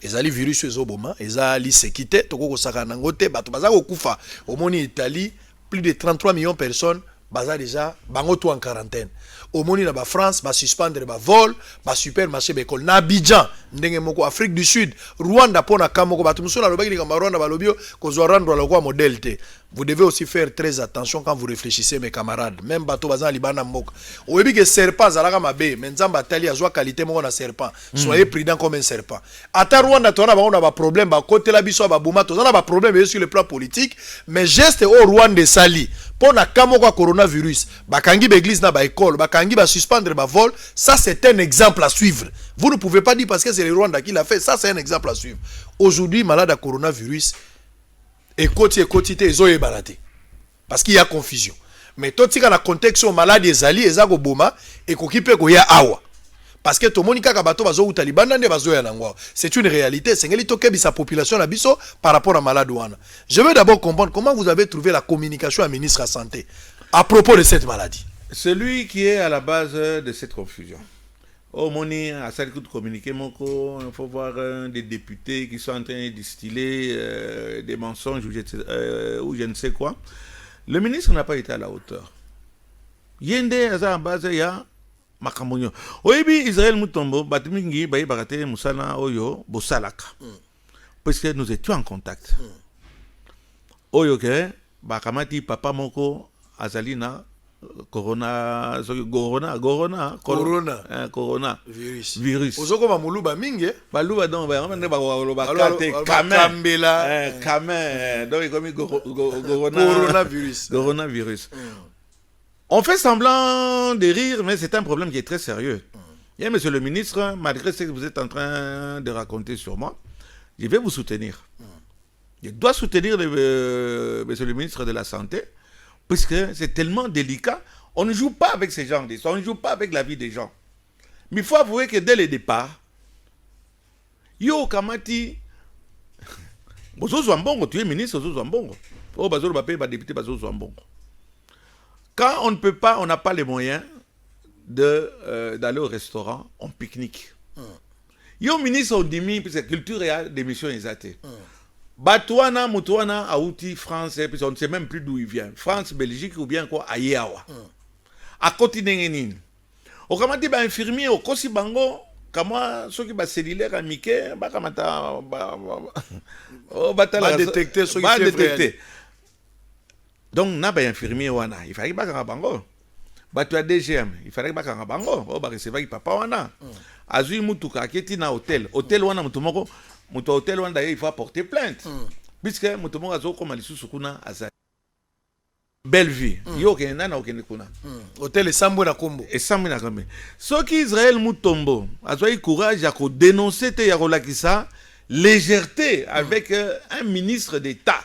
Ezali virus ezoboma, ezali sekite, toko kosaka nangote, bato baza kokufa. Au monde Italie, plus de 33 millions de personnes baza déjà bango tout en quarantaine. Au monde na ba France ba suspendre ba vol, ba supermarché ba école na Abidjan, ndenge moko Afrique du Sud, Rwanda pona kamoko bato muso na lobaki likamba Rwanda ba lobio kozwa rendre lokwa modèle te. Vous devez aussi faire très attention quand vous réfléchissez mes camarades, même bato baza libana moko. Oyebi que serpent zalaka mabe, mais nzamba tali azwa qualité moko na serpent. Soyez prudent comme un serpent. Ata Rwanda tona ba on a ba problème ba côté la biso ba buma, tona ba problème sur le plan politique, mais geste au Rwanda sali. Pona kamoko coronavirus, bakangi ba église na ba école, bakangi ba suspendre ba vol, ça c'est un exemple à suivre. Vous ne pouvez pas dire parce que c'est le Rwanda qui l'a fait, ça c'est un exemple à suivre. Aujourd'hui, malade à coronavirus, et côté ils balaté. Parce qu'il y a confusion. Mais tout ce qui est dans le contexte où malade des alliés, ils ont boma et qui peut y awa. Parce que tout le monde qui a bateau bazo ou taliban n'ande bazo ya nangwa. C'est une réalité. C'est ngeli toke sa population na biso par rapport à malade ouana. Je veux d'abord comprendre comment vous avez trouvé la communication à ministre de la Santé à propos de cette maladie. Celui qui est à la base de cette confusion. Oh, moni, à celle qui communiquer, il faut voir des députés qui sont en train de distiller des mensonges ou je ne sais quoi. Le ministre n'a pas été à la hauteur. Yende, à la base, il y a Makamonyo. Oyebi, Israël Moutombo, Batimingi, Baye Barate, Moussana, Oyo, Bosalaka. Parce que nous étions en contact. Oyo, que, Bakamati, Papa Moko, Azalina, corona virus ozoko ba muluba mingi baluba donc ba ngene ba loba kate kamela kame donc comme coronavirus. On fait semblant de rire, mais c'est un problème qui est très sérieux. Et monsieur le ministre, malgré ce que vous êtes en train de raconter sur moi, je vais vous soutenir. Je dois soutenir monsieur le ministre de la Santé. Parce que c'est tellement délicat. On ne joue pas avec ces gens d'histoires. On ne joue pas avec la vie des gens. Mais il faut avouer que dès le départ, Yo Kamati, tu es ministre, quand on ne peut pas, on n'a pas les moyens d'aller au restaurant, on pique-nique. Yo ministre, on dit, puisque culture et d'émission exatée. Batouana, Moutouana, Aouti, France, et puis on ne sait même plus d'où il vient. France, Belgique ou bien quoi, Ayeawa. À côté d'Engenin. Au Kamati, infirmier, au Kosi Bango, Kama, ceux qui sont cellulaires à Mickey, Bakamata, détecter ceux qui sont détecter. Donc, n'a pas infirmier, wana. Il fallait que Bakanga Bango. Batua DGM, il fallait que Bakanga Bango. On va recevoir papa, wana. Azui Moutouka, qui est dans hôtel. Hôtel, wana, Moutoumoko. Mon hôtel, il faut porter plainte. Puisque mon hôtel, comme il est belle vie. Yo ke nana okene kuna. Hôtel Sambo na Kombo. Et Sambo na Kombo. Ce qui Israël Moutombo a eu courage à dénoncer te yakolakisa légèreté avec un ministre d'État.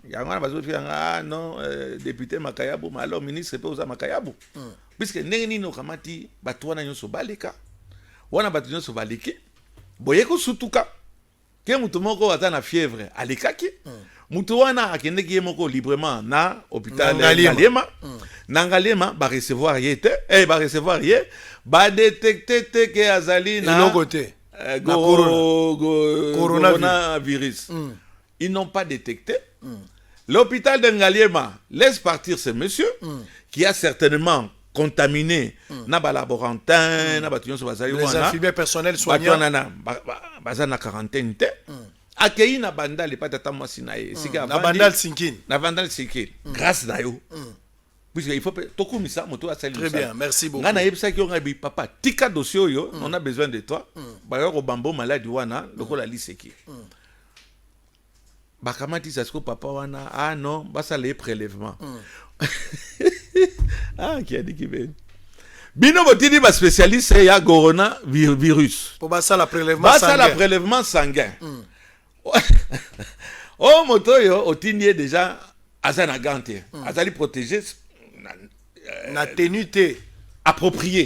Yangana bazo fi ah non député Makayabu, mais alors ministre peut osa Makayabu. Puisque neni no kamati batwana nyoso baleka. Wana batu nyoso baleki. Boyeko sutuka ke mutu moko ata na fièvre alekaki mutu wana akende ki moko librement na hôpital Ngaliema Ngaliema ba recevoir yete ba recevoir ye ba détecter te ke azali na côté coronavirus. Ils n'ont pas détecté. L'hôpital de Ngaliema laisse partir ce monsieur qui a certainement contaminé na laborantin na batuyon so bazali wana les infirmiers personnels soignants bazana quarantaine te akei na bandal patata mwasi na ye sika na bandal sinkin grâce na yo puisque il faut tokumisa moto asali très bien merci beaucoup ngana yebisa ki onga bi papa tika dossier yo on a besoin de toi ba yo bambo maladi wana lokola liseki bakamati sasko papa wana ah non basa les prélèvements ah qui a dit qui veut bino botini ba spécialiste ya coronavirus pour basa la prélèvement sanguin oh motoyo otini déjà azana gante azali protégé na tenue approprié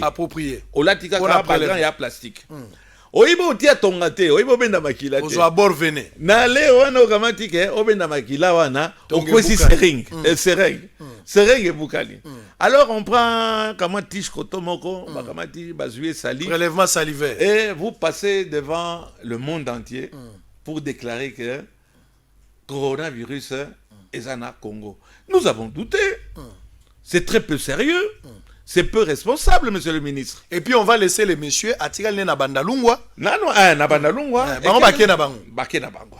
olatika ka bagan ya plastique oyibo otia tonga te oyibo benda makila te ozo abord vene na le wana okamatike obenda makila wana okwesi seringue bukali alors on prend comment tige kotomoko bakamati bazuye sali prélèvement salivaire et vous passez devant le monde entier pour déclarer que coronavirus est en Congo. Nous avons douté. C'est très peu sérieux. C'est peu responsable, monsieur le ministre. Et puis on va laisser les messieurs atigal na bandalungwa. Na bandalungwa. Baké na bango.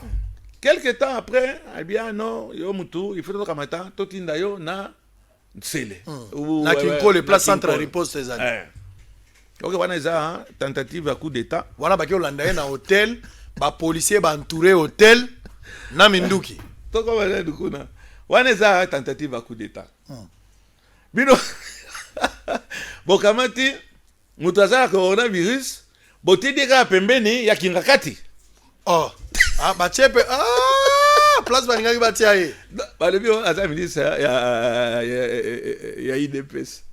Quelque temps après, eh bien non, yo mutu, il faut que kamata totinda yo na tsele. Na kinko le place centre riposte ces années. OK, wana za tentative à coup d'état. Wana baké olanda na hôtel, ba policier ba entouré hôtel na minduki. Toko wana dukuna. Wana za tentative à coup d'état. Bino bokamati mutaza coronavirus botidika pembeni ya kingakati oh bachepe place baningaki batia ye balebio aza ministre ya IDPS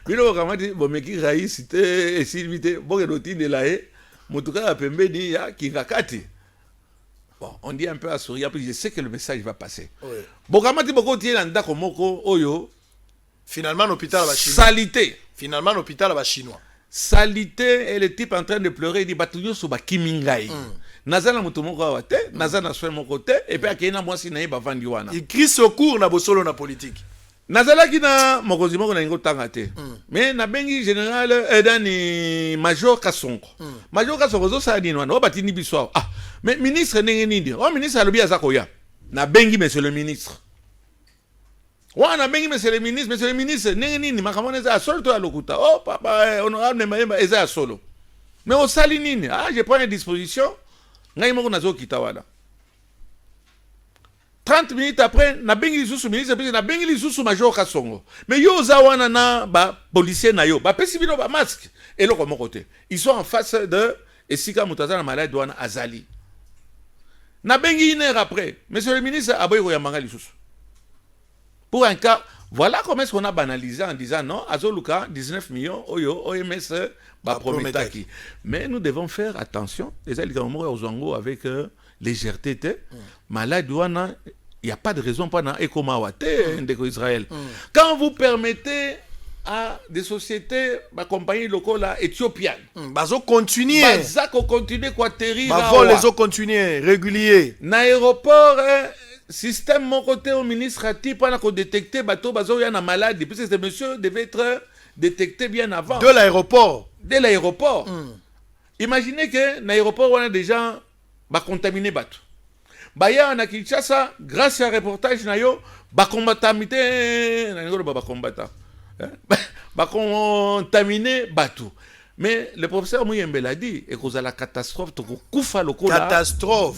bino bokamati bomeki raisi te esilbi te boke dotindela ye mutuka ya pembeni ya kingakati. Bon, on dit un peu à sourire, puis je sais que le message va passer. Oui. Bokamati boko tie na ndako moko oyo finalement l'hôpital va chinois. Salité. Finalement l'hôpital va chinois. Salité et le type en train de pleurer, il dit batunyo so ba kimingai. Nazana mutu moko awate, nazana soin moko te et puis akena mwasi na yeba vandi wana. Il crie secours na bosolo na politique. Nazala kina mokozi moko na ngo tanga te. Mais na bengi général edani Major Kasongo. Major Kasongo zo sa dinwana o batini biso. Ah, mais ministre ndenge nini? Oh ministre alobi azakoya. Na bengi monsieur le ministre. Wana bengi monsieur le ministre ndenge nini makamone za solo to alokuta. Oh papa honorable Mayemba eza solo. Mais au sali nini? Ah, je prends une disposition. Ngai moko nazo kitawala. 30 minutes après, na bengi lisusu ministre, na bengi lisusu Major Kasongo. Mais yo za wana na ba policier na yo, ba pesi bino ba masque. Et l'autre mon côté. Ils sont en face de Esika Mutaza na malade wana azali. Na bengi une heure après, monsieur le ministre aboyko ya manga lisusu. Pour un cas, voilà comment est-ce qu'on a banalisé en disant non, Azoluka 19 millions, oyo OMS ba prometaki. Mais nous devons faire attention, les alliés avec légèreté, malade wana, il n'y a pas de raison pour na ekomawate ndeko Israël. Quand vous permettez à des sociétés, ma compagnie locale éthiopienne, bazo continuer, bazako continuer quoi atterrir, vol les eaux continuer régulier. N'aéroport système mon côté au ministre type on a détecté bateau bazo ya na maladie puisque ce monsieur devait être détecté bien avant. De l'aéroport. Dès l'aéroport. Imaginez que l'aéroport on a déjà ba contaminé bateau. Baya na Kinshasa grâce à reportage na yo ba combatamité na ngolo ba combattant. Ba contaminé bateau. Mais le professeur Mouyembe l'a dit, et cause à la catastrophe, to kufa lokola. Catastrophe.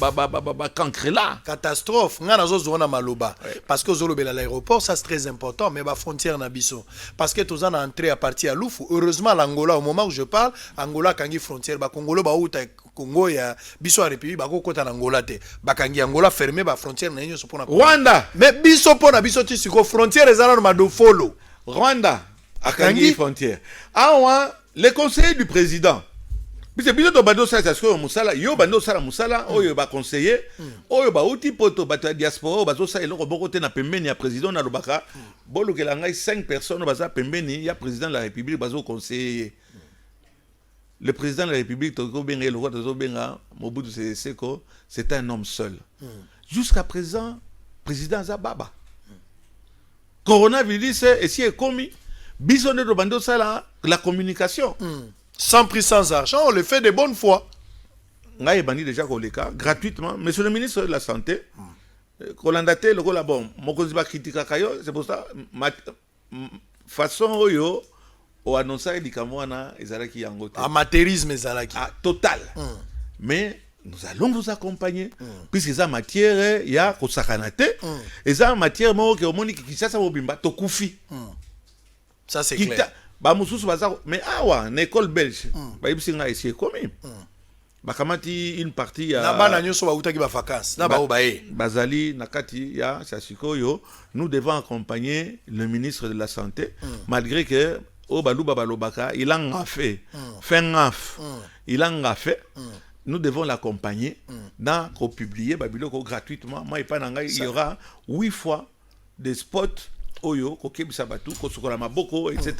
Kankrela. Catastrophe. Nga nazo zona maloba. Parce que zolobela l'aéroport, ça c'est très important, mais ba frontière na biso. Parce que tous en entré à partir à Lufu. Heureusement l'Angola, au moment où je parle, Angola kangi frontière, ba Congolo ba uta Congo ya biso a République, ba kota na Angola te. Ba kangi Angola fermé ba frontière na nyo sopona. Rwanda. Mais biso pona biso tisiko frontière ezana na madofolo. Rwanda. Akangi frontière. Awa les conseillers du président, puisque bien de bando ça c'est musala, yo bando sala musala, oyo ba conseiller, oyo ba outi poto ba diaspora, ba zo sa eloko bokote na pembeni ya président na lobaka, bolo ke la ngai 5 personnes baza pembeni ya président de la République bazo conseiller. Le président de la République toko benga le roi tozo benga Mobutu Sese Seko, c'est un homme seul. Jusqu'à présent, président Zababa. Coronavirus et si est commis bisonné de bando ça la communication. Sans prix, sans argent, on le fait de bonne foi. On a bandi déjà gratuitement. Monsieur le ministre de la Santé, Kolandate, le rôle bon, Mokoziba critique c'est pour ça, façon oyo, o annoncé di kamwana ezalaki yangote. Amateurisme ezalaki. Total. Mais nous allons vous accompagner. Puisque ça matière, il y a Kosakanate, et ça matière, au monde qui ça mobimba, Tokufi. Ça, c'est clair. Mais une école belge, ici commis. Bakamati une partie na bana nyoso ba utaki ba vacances na ba obaye bazali nakati ya sasikoyo. Nous devons accompagner le ministre de la santé malgré que au baluba balobaka il a fait il a fait. Nous devons l'accompagner dans qu'on publier babiloko gratuitement. Moi il y aura 8 fois des spots oyo kokebisa batu kosokola maboko etc.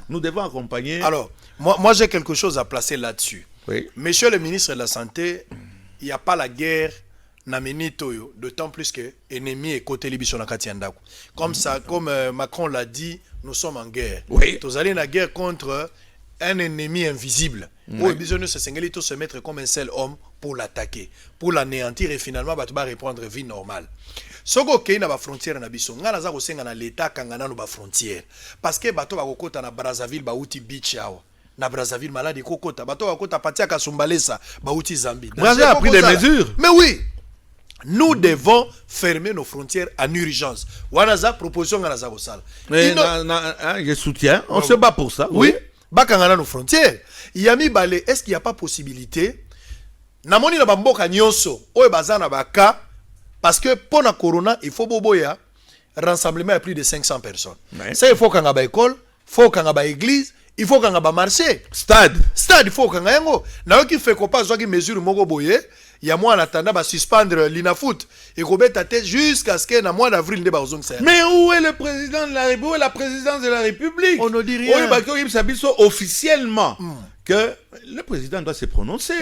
Nous devons accompagner. Alors moi j'ai quelque chose à placer là-dessus. Oui. Monsieur le ministre de la Santé, il n'y a pas la guerre d'autant plus que ennemi est côté Libye sur la Katiandako. Comme ça, comme Macron l'a dit, nous sommes en guerre. Oui. Nous allons en guerre contre un ennemi invisible. Pour se mettre comme un seul homme pour l'attaquer, pour l'anéantir et finalement va reprendre vie normale. Soko ke na ba frontière na biso ngana za ko senga na l'état kangana no ba frontière parce que bato ba kokota na Brazzaville ba uti beach yawa. Na Brazzaville malade kokota bato bakota patia kasumbalesa ba uti Zambie. Brazzaville a pris des mesures. Mais oui, nous devons fermer nos frontières en urgence. Wanaza proposition nganaza ko sala. Je soutiens, on se bat pour ça. Oui, bakangana nos frontières. Yami balé, est-ce qu'il y a pas possibilité namoni na bamboka nyonso oyo bazana baka parce que pour la corona il faut boboya rassemblement à plus de 500 personnes. Ouais. Ça il faut qu'on a ba école, faut qu'on a ba église, il faut qu'on a ba marché, stade il faut qu'on a yango. Na qui fait qu'on pas soit qui mesure moko boye, il y a moi en attendant ba suspendre l'inafoot et ko beta tête jusqu'à ce que na mois d'avril de ba ozong ça. Mais où est le président de la République, où est la présidence de la République? On ne dit rien. Officiellement que le président doit se prononcer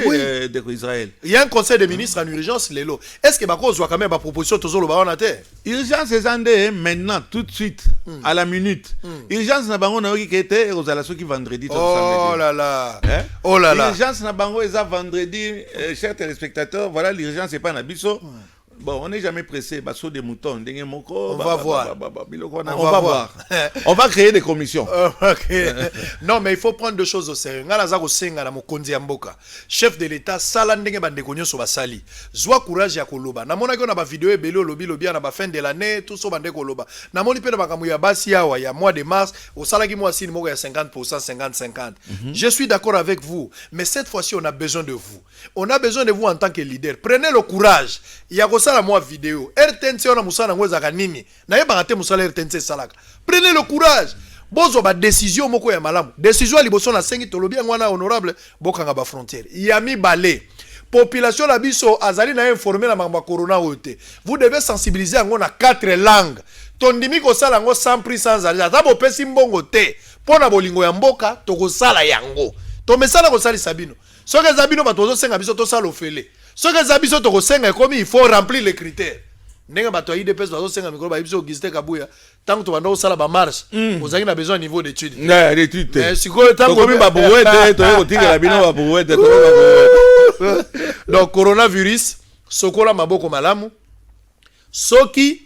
d'Israël. Il y a un conseil des ministres en urgence, Lélo. Est-ce que Bako soit quand même ma proposition toujours le baron à terre? Urgence est maintenant, tout de suite, à la minute. Urgence n'a pas qui était aux alasso qui vendredi. Oh là là. Oh là là. Urgence n'a pas vendredi, chers téléspectateurs. Voilà, l'urgence n'est pas Nabiso. Bon, on n'est jamais pressé. Basso des moutons. On va voir. On va voir. On va créer des commissions. Non, mais il faut prendre deux choses au sérieux. Chef de l'État, salandenge bandekonyo so basali. Zwa courage ya koloba. Namona ko na ba vidéo ebelo lobi na ba fin de l'année, tout so bande koloba. Namoni pe na bakamu ya basi yawa ya mois de mars, au salaki mois sini moko ya 50%, 50-50. Je suis d'accord avec vous, mais cette fois-ci on a besoin de vous. On a besoin de vous en tant que leader. Prenez le courage. Ya la moi vidéo RTNC on a musala ngoza kanini na yeba ngate musala RTNC salaka. Prenez le courage bozo ba décision moko ya malamu décision liboso na sengi tolobi ngwana honorable bokanga ba frontière yami balé population la biso azali na informer na mamba corona ote. Vous devez sensibiliser ngo na 4 langues tondimi ko sala ngo sans prix sans argent ta bo pesi mbongo te pona bolingo ya mboka to ko sala yango to mesala ko sali sabino soke zabino batozo senga biso to sala ofele. Ce que Zabiso to kosenga comme il faut remplir les critères. Nenga bato IDPS bazo senga mikolo ba biso Augustin Kabuya tant to bando sala ba marche vous avez besoin de niveau d'études. Ouais, d'études. Mais si ko tant ko ba brouette to ko la bino ba brouette. Donc coronavirus sokola maboko malamu soki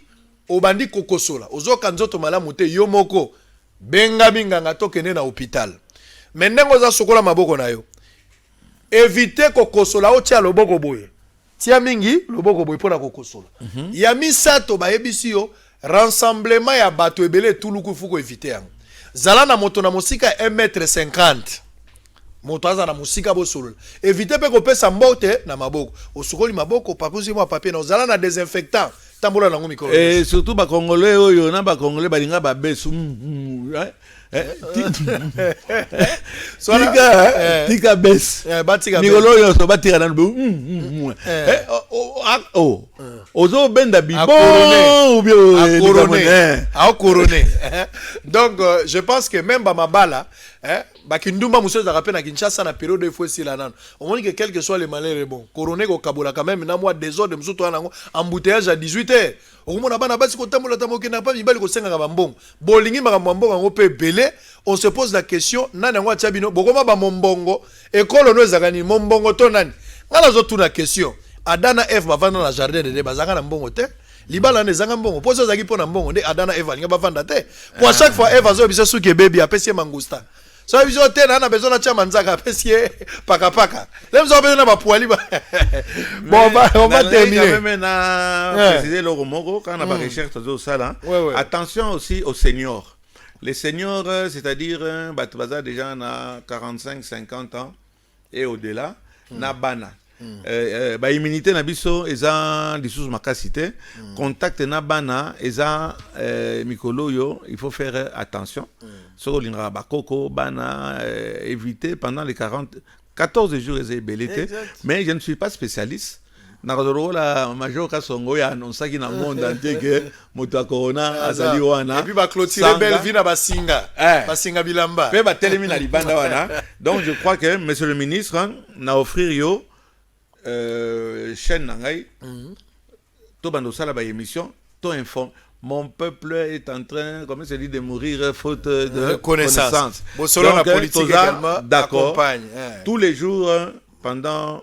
obandi kokosola ozoka nzoto malamu te yo moko benga binganga to kene na hôpital. Maintenant za sokola maboko na yo. Éviter kokosola o tia loboko boye. Tia mingi loboko boye pona kokosola. Ya misato ba yebisi yo rassemblement ya bato ebele tuluku fuko éviter yango. Zala na moto na mosika 1,50 m. Moto aza na mosika bo solo. Éviter pe ko pesa mbote na maboko. Osukoli maboko pakuzi mo papier na zala na désinfectant. Tambola na ngomiko. Et surtout ba congolais oyo na ba congolais balinga ba besu. Tika bes Nicolo yo so batira na bu ozo benda bibo ou bien couronné. Donc je pense que même Bamabala bakindumba muso za rappel na Kinshasa na période de fois si la nan on dit que quel que soit les malheurs bon couronné ko kabola quand même na mois désordre muso to nango embouteillage à 18h okomona bana basi ko tambola tamoke na pa mibali ko senga ka bambongo bolingi makambo mbongo ngo pe belé. On se pose la question nani ngwa tchabino bokoma ba mombongo ekolo no ezakani mombongo to nani ngala zo tuna question Adana F bavanda na jardin de bazanga na mbongo te libala ne zanga mbongo poso zaki pona mbongo nde Adana F alinga bavanda te pour chaque fois F azo biso suki baby apesi mangusta So vision te na besoin na tia manzaka pesie paka paka. Même so besoin na ba poali ba. Bon on va terminer. Même na préciser le Romoro quand on a recherche tout ça là. Attention aussi aux seniors. Les seniors, c'est-à-dire Batubaza déjà na 45-50 ans et au-delà, na bana. Ba immunité na biso eza dissous makasité, contact na bana eza mikolo yo, il faut faire attention. Sur l'inra bakoko bana éviter pendant les 14 jours les belité, mais je ne suis pas spécialiste. La major Kasongo ya annonça qu'il na monde entier que moto corona azali wana. Et puis ba clôturer belle vie na basinga. Basinga bilamba. Pe ba telemi na libanda wana. Donc je crois que monsieur le ministre na offrir yo chaîne nangai. To bando sala ba émission, to informe. Mon peuple est en train, comme se dit, de mourir faute de connaissance. Bon, selon la politique également, d'accord. Tous les jours pendant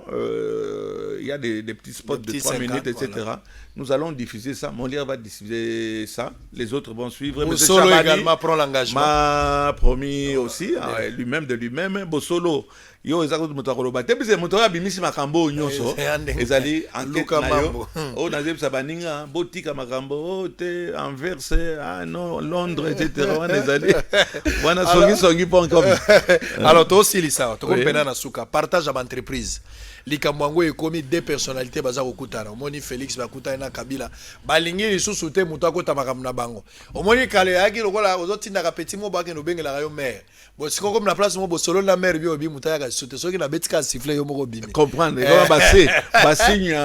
il y a des petits spots de 3 minutes, etc. Voilà. Nous allons diffuser ça. Molière va diffuser ça. Les autres vont suivre. Bossolo également prend l'engagement. M'a promis aussi, lui-même de lui-même. Bossolo, yo ezako mutako ba te bise mutoka bimisi makambo nyonso ezali enquête na yo o nazeb sabaninga botika makambo te Anvers non Londres etc. wana ezali wana songi pon comme alors to aussi lisa to kompena na suka partage à entreprise likamwango ekomi deux personnalités baza kokutana omoni Félix bakutana na Kabila balingi lisusu te mutako ta makambo na bango omoni kale yaki lokola ozotinda ka petit mo bake no bengela yo maire bon siko comme na place mo Bosolo na maire bi mutaya sote soki na betika siffler yo moko bimi comprendre ko ba signe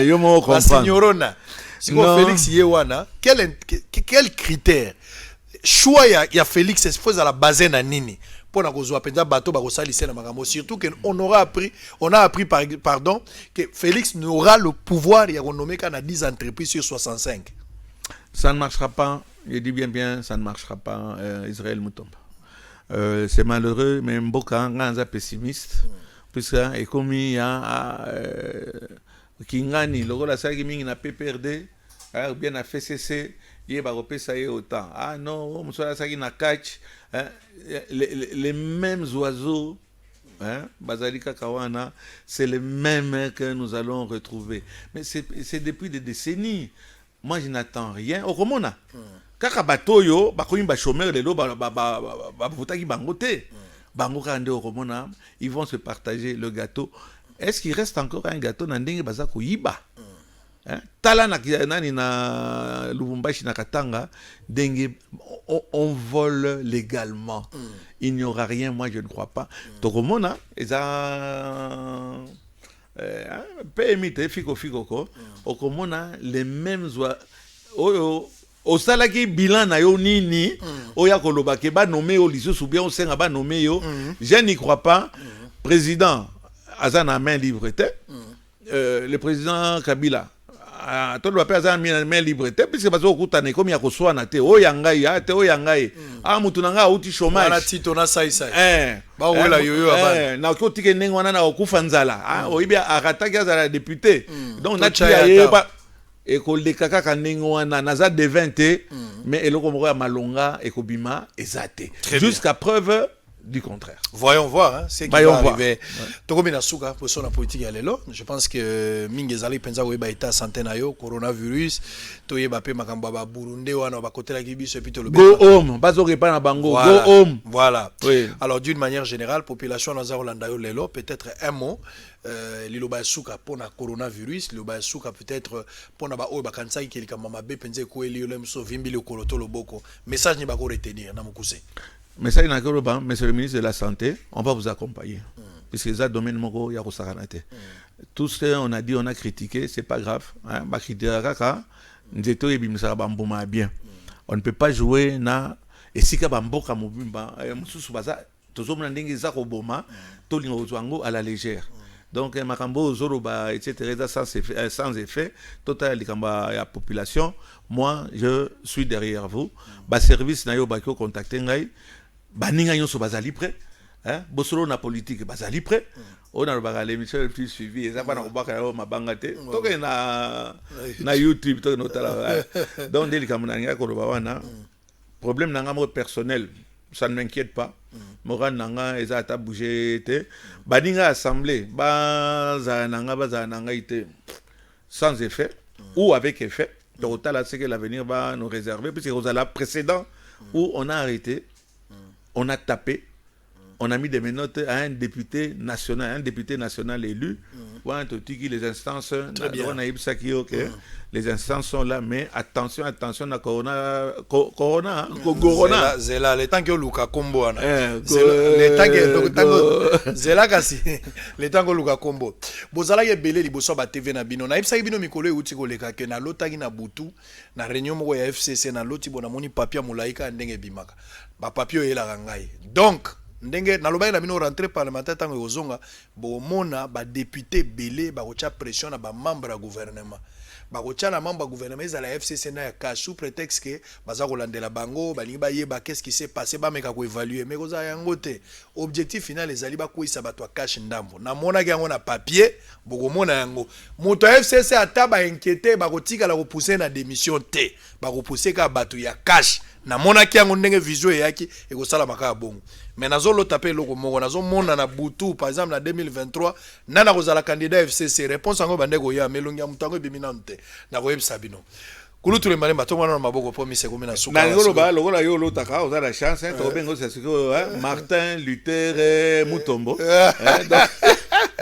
yo moko comprendre signorona siko Félix yewana quel critère choix ya Félix expose à la base na nini pour na kozwa penza bateau ba kosalisa na makambo surtout que on a appris pardon que Félix n'aura le pouvoir ya renommer kana 10 entreprises sur 65. Ça ne marchera pas, je dis bien ça ne marchera pas Israël Mutomba. C'est malheureux, mais Mboka est pessimiste, puisque et comme il y a Kingani, le rôle à ça qui na PPRD, ou bien à FCC, il va repasser autant. Ah non, on soit ça qui na catch, les mêmes oiseaux, Bazalika Kawana, c'est les mêmes que nous allons retrouver. Mais c'est depuis des décennies. Moi, je n'attends rien. Au Romona. Kaka batoyo bakoyim ba chômeur lelo ba votaki bangote bangoka ande au Romona, ils vont se partager le gâteau. Est-ce qu'il reste encore un gâteau na ndenge baza ko yiba tala na nani na Lubumbashi na Katanga ndenge on vole légalement. Il n'y aura rien, moi je ne crois pas. To Romona eza PMI te fiko ko au Romona les mêmes au salaki bilan na yo nini oya koloba ke ba nommé au lisusu bien au senga ba nommé yo je n'y crois pas. Président azana main libre te le président Kabila to lo pa azana main libre te puisque bazo kutana comme ya koswana te o yangai te o yangai mutu nanga uti chômage na tito na sai ba wela yoyo abana na ko tike nengo na okufa nzala o ibia akataki azala député donc na tia yeba et que les kaka wana naza de 20 mais eloko moko ya malonga et kobima ezate jusqu'à preuve du contraire. Voyons voir hein, c'est qui va arriver. Tokomina suka pour son politique ya lelo. Je pense que mingezali penza weba eta santé na yo coronavirus to yeba pe makambo ba Burundi wana ba côté la Kibiso et puis to le go home bazo repa na bango go home. Voilà. Oui. Alors d'une manière générale population naza Rolanda yo lelo peut-être un mot liloba suka pona coronavirus liloba suka peut-être pona ba o ba kansai kelika mama be penze ko eli yo so vimbi le koloto loboko message ni ba ko retenir na mukuse. Mais ça, monsieur le ministre de la Santé, on va vous accompagner. Puisque ça, domaine moko ya kosaranate. Tout ce qu'on a dit, on a critiqué, c'est pas grave. Ba critiquer kaka, nzeto ebimisa bamboma bien. On ne peut pas jouer na esika bamboka mobimba, mususu baza tozomna ndenge za ko boma, to lingo zwango à la légère. Donc makambo zoroba etc. sans effet total likamba ya population. Moi, je suis derrière vous. Ba service na yo ba ko contacter ngai. Baninga nyonso bazali prêt Bosolo na politique bazali prêt on a ba l'émission le plus suivi ça pas na kobaka yo mabanga te toke na YouTube to no tala donc deli kamuna nga ko ba wana problème na ngamo personnel ça ne m'inquiète pas. Moran nanga eza ata bougé té baninga assemblée ba nanga ité sans effet ou avec effet. Donc là c'est que l'avenir va nous réserver puisque vous avez la précédent où on a arrêté, on a tapé, on a mis des menottes à un député national élu. Les instances, les instances sont là, mais attention, na corona. Zela, le temps que Luka Combo, le temps que Zela kasi, le temps que Luka Combo. Bozala ye belé liboso ba TV na bino. Na ibsa bino mikolo euti ko leka ke na lotaki na butu na réunion mo ya FCC na loti bona moni papier molaika ndenge bimaka. Ba papier yela ngai. Donc ndenge naloba na bino rentrée parlementaire tango ozonga bo mona ba député belé ba kocha pression na ba membre ya gouvernement. Ba kocha na membre ya gouvernement za la FCC na ya sous prétexte que baza kolandela bango balingi ba yeba qu'est-ce qui s'est passé ba meka ko évaluer mais koza yango te objectif final ezali ba koisa bato cash ndambo na mona yango na papier boko mona yango moto FCC ata ba inquiété ba kotika la repousser na démission te ba repousser ka bato ya cash na mona ki yango ndenge vision yaki e ko sala makaka bongo. Mais nazo lo taper loko mongo nazo mona na butu par exemple na 2023 nana kozala candidat FCC réponse ngo bandeko ya melongi ya mutango biminante na ko yebisa bino kulutu le malemba to mwana na maboko po mise ko mina suka na ngolo ba lokola yo lo taka oza la chance to bengo c'est que Martin Luther Mutombo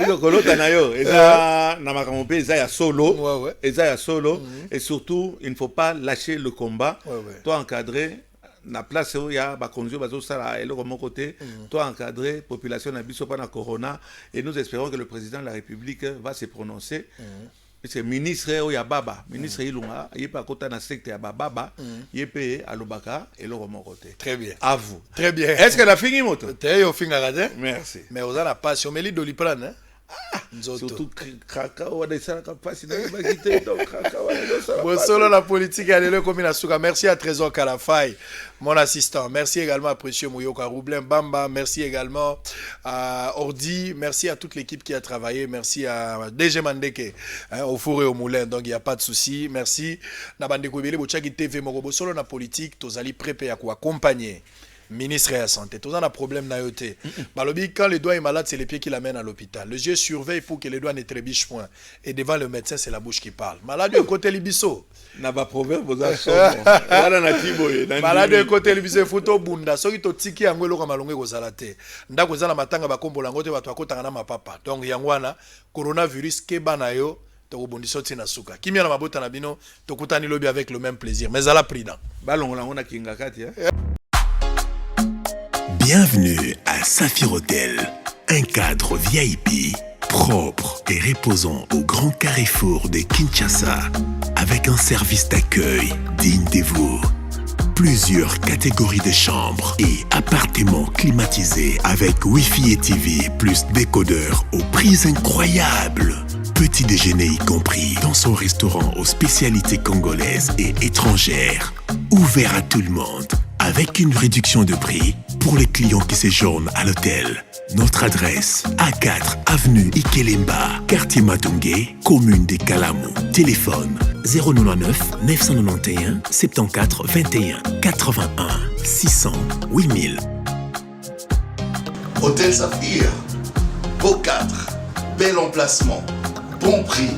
donc kolota na yo eza na makambo pe eza ya solo eza ya solo et surtout il ne faut pas lâcher le combat toi encadrer na place où il y a ba conduire bazo sala et le mon côté toi encadrer population na biso na corona et nous espérons que le président de la République va se prononcer. C'est ministre où il y a baba ministre ilunga il pas kota na secte ya baba il peut alobaka et le mon côté. Très bien. À vous. Très bien. Est-ce que la fini moto? T'es yo finga radin? Merci. Mais on a la passion mais li doliprane hein. Surtout Krakao de ça capacité de quitter donc Krakao bon solo la politique allez le comme na suka merci à Trésor Kalafay mon assistant merci également à Précieux Moyoka Roublin Bamba merci également à Ordi merci à toute l'équipe qui a travaillé merci à DG Mandeke au four et au moulin donc il y a pas de souci merci na bandeko belé bochaki TV moko solo na politique tozali prépé à quoi accompagner ministre de la santé, tout ça a un problème na yoté. Balobi quand le doigt est malade, c'est les pieds qui l'amènent à l'hôpital. Le yeux surveille pour que le doigt ne trébiche point. Et devant le médecin, c'est la bouche qui parle. Malade du côté libiso. Na ba proverbe vous a somo. Wala na tiboye. Malade du côté libiso photo bunda. Soki to tiki angwelo kama longe ko salate. Ndako zala matanga ba kombo lango te ba to akota na mapapa. Donc yangwana coronavirus ke banayo to bondiso tina suka. Kimia na mabota na bino to kutani lobi avec le même plaisir. Mais à la prudent. Balongo lango na kinga kati Bienvenue à Saphir Hotel, un cadre VIP, propre et reposant au grand carrefour de Kinshasa, avec un service d'accueil digne de vous. Plusieurs catégories de chambres et appartements climatisés avec Wi-Fi et TV plus décodeur aux prix incroyables. Petit déjeuner y compris dans son restaurant aux spécialités congolaises et étrangères. Ouvert à tout le monde, avec une réduction de prix pour les clients qui séjournent à l'hôtel. Notre adresse, A4 avenue Ikelemba, quartier Matungé, commune de Kalamou. Téléphone 099 991 74 21 81 600 8000. Hôtel Saphir, beau cadre, bel emplacement, bon prix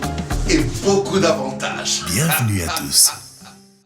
et beaucoup d'avantages. Bienvenue à tous.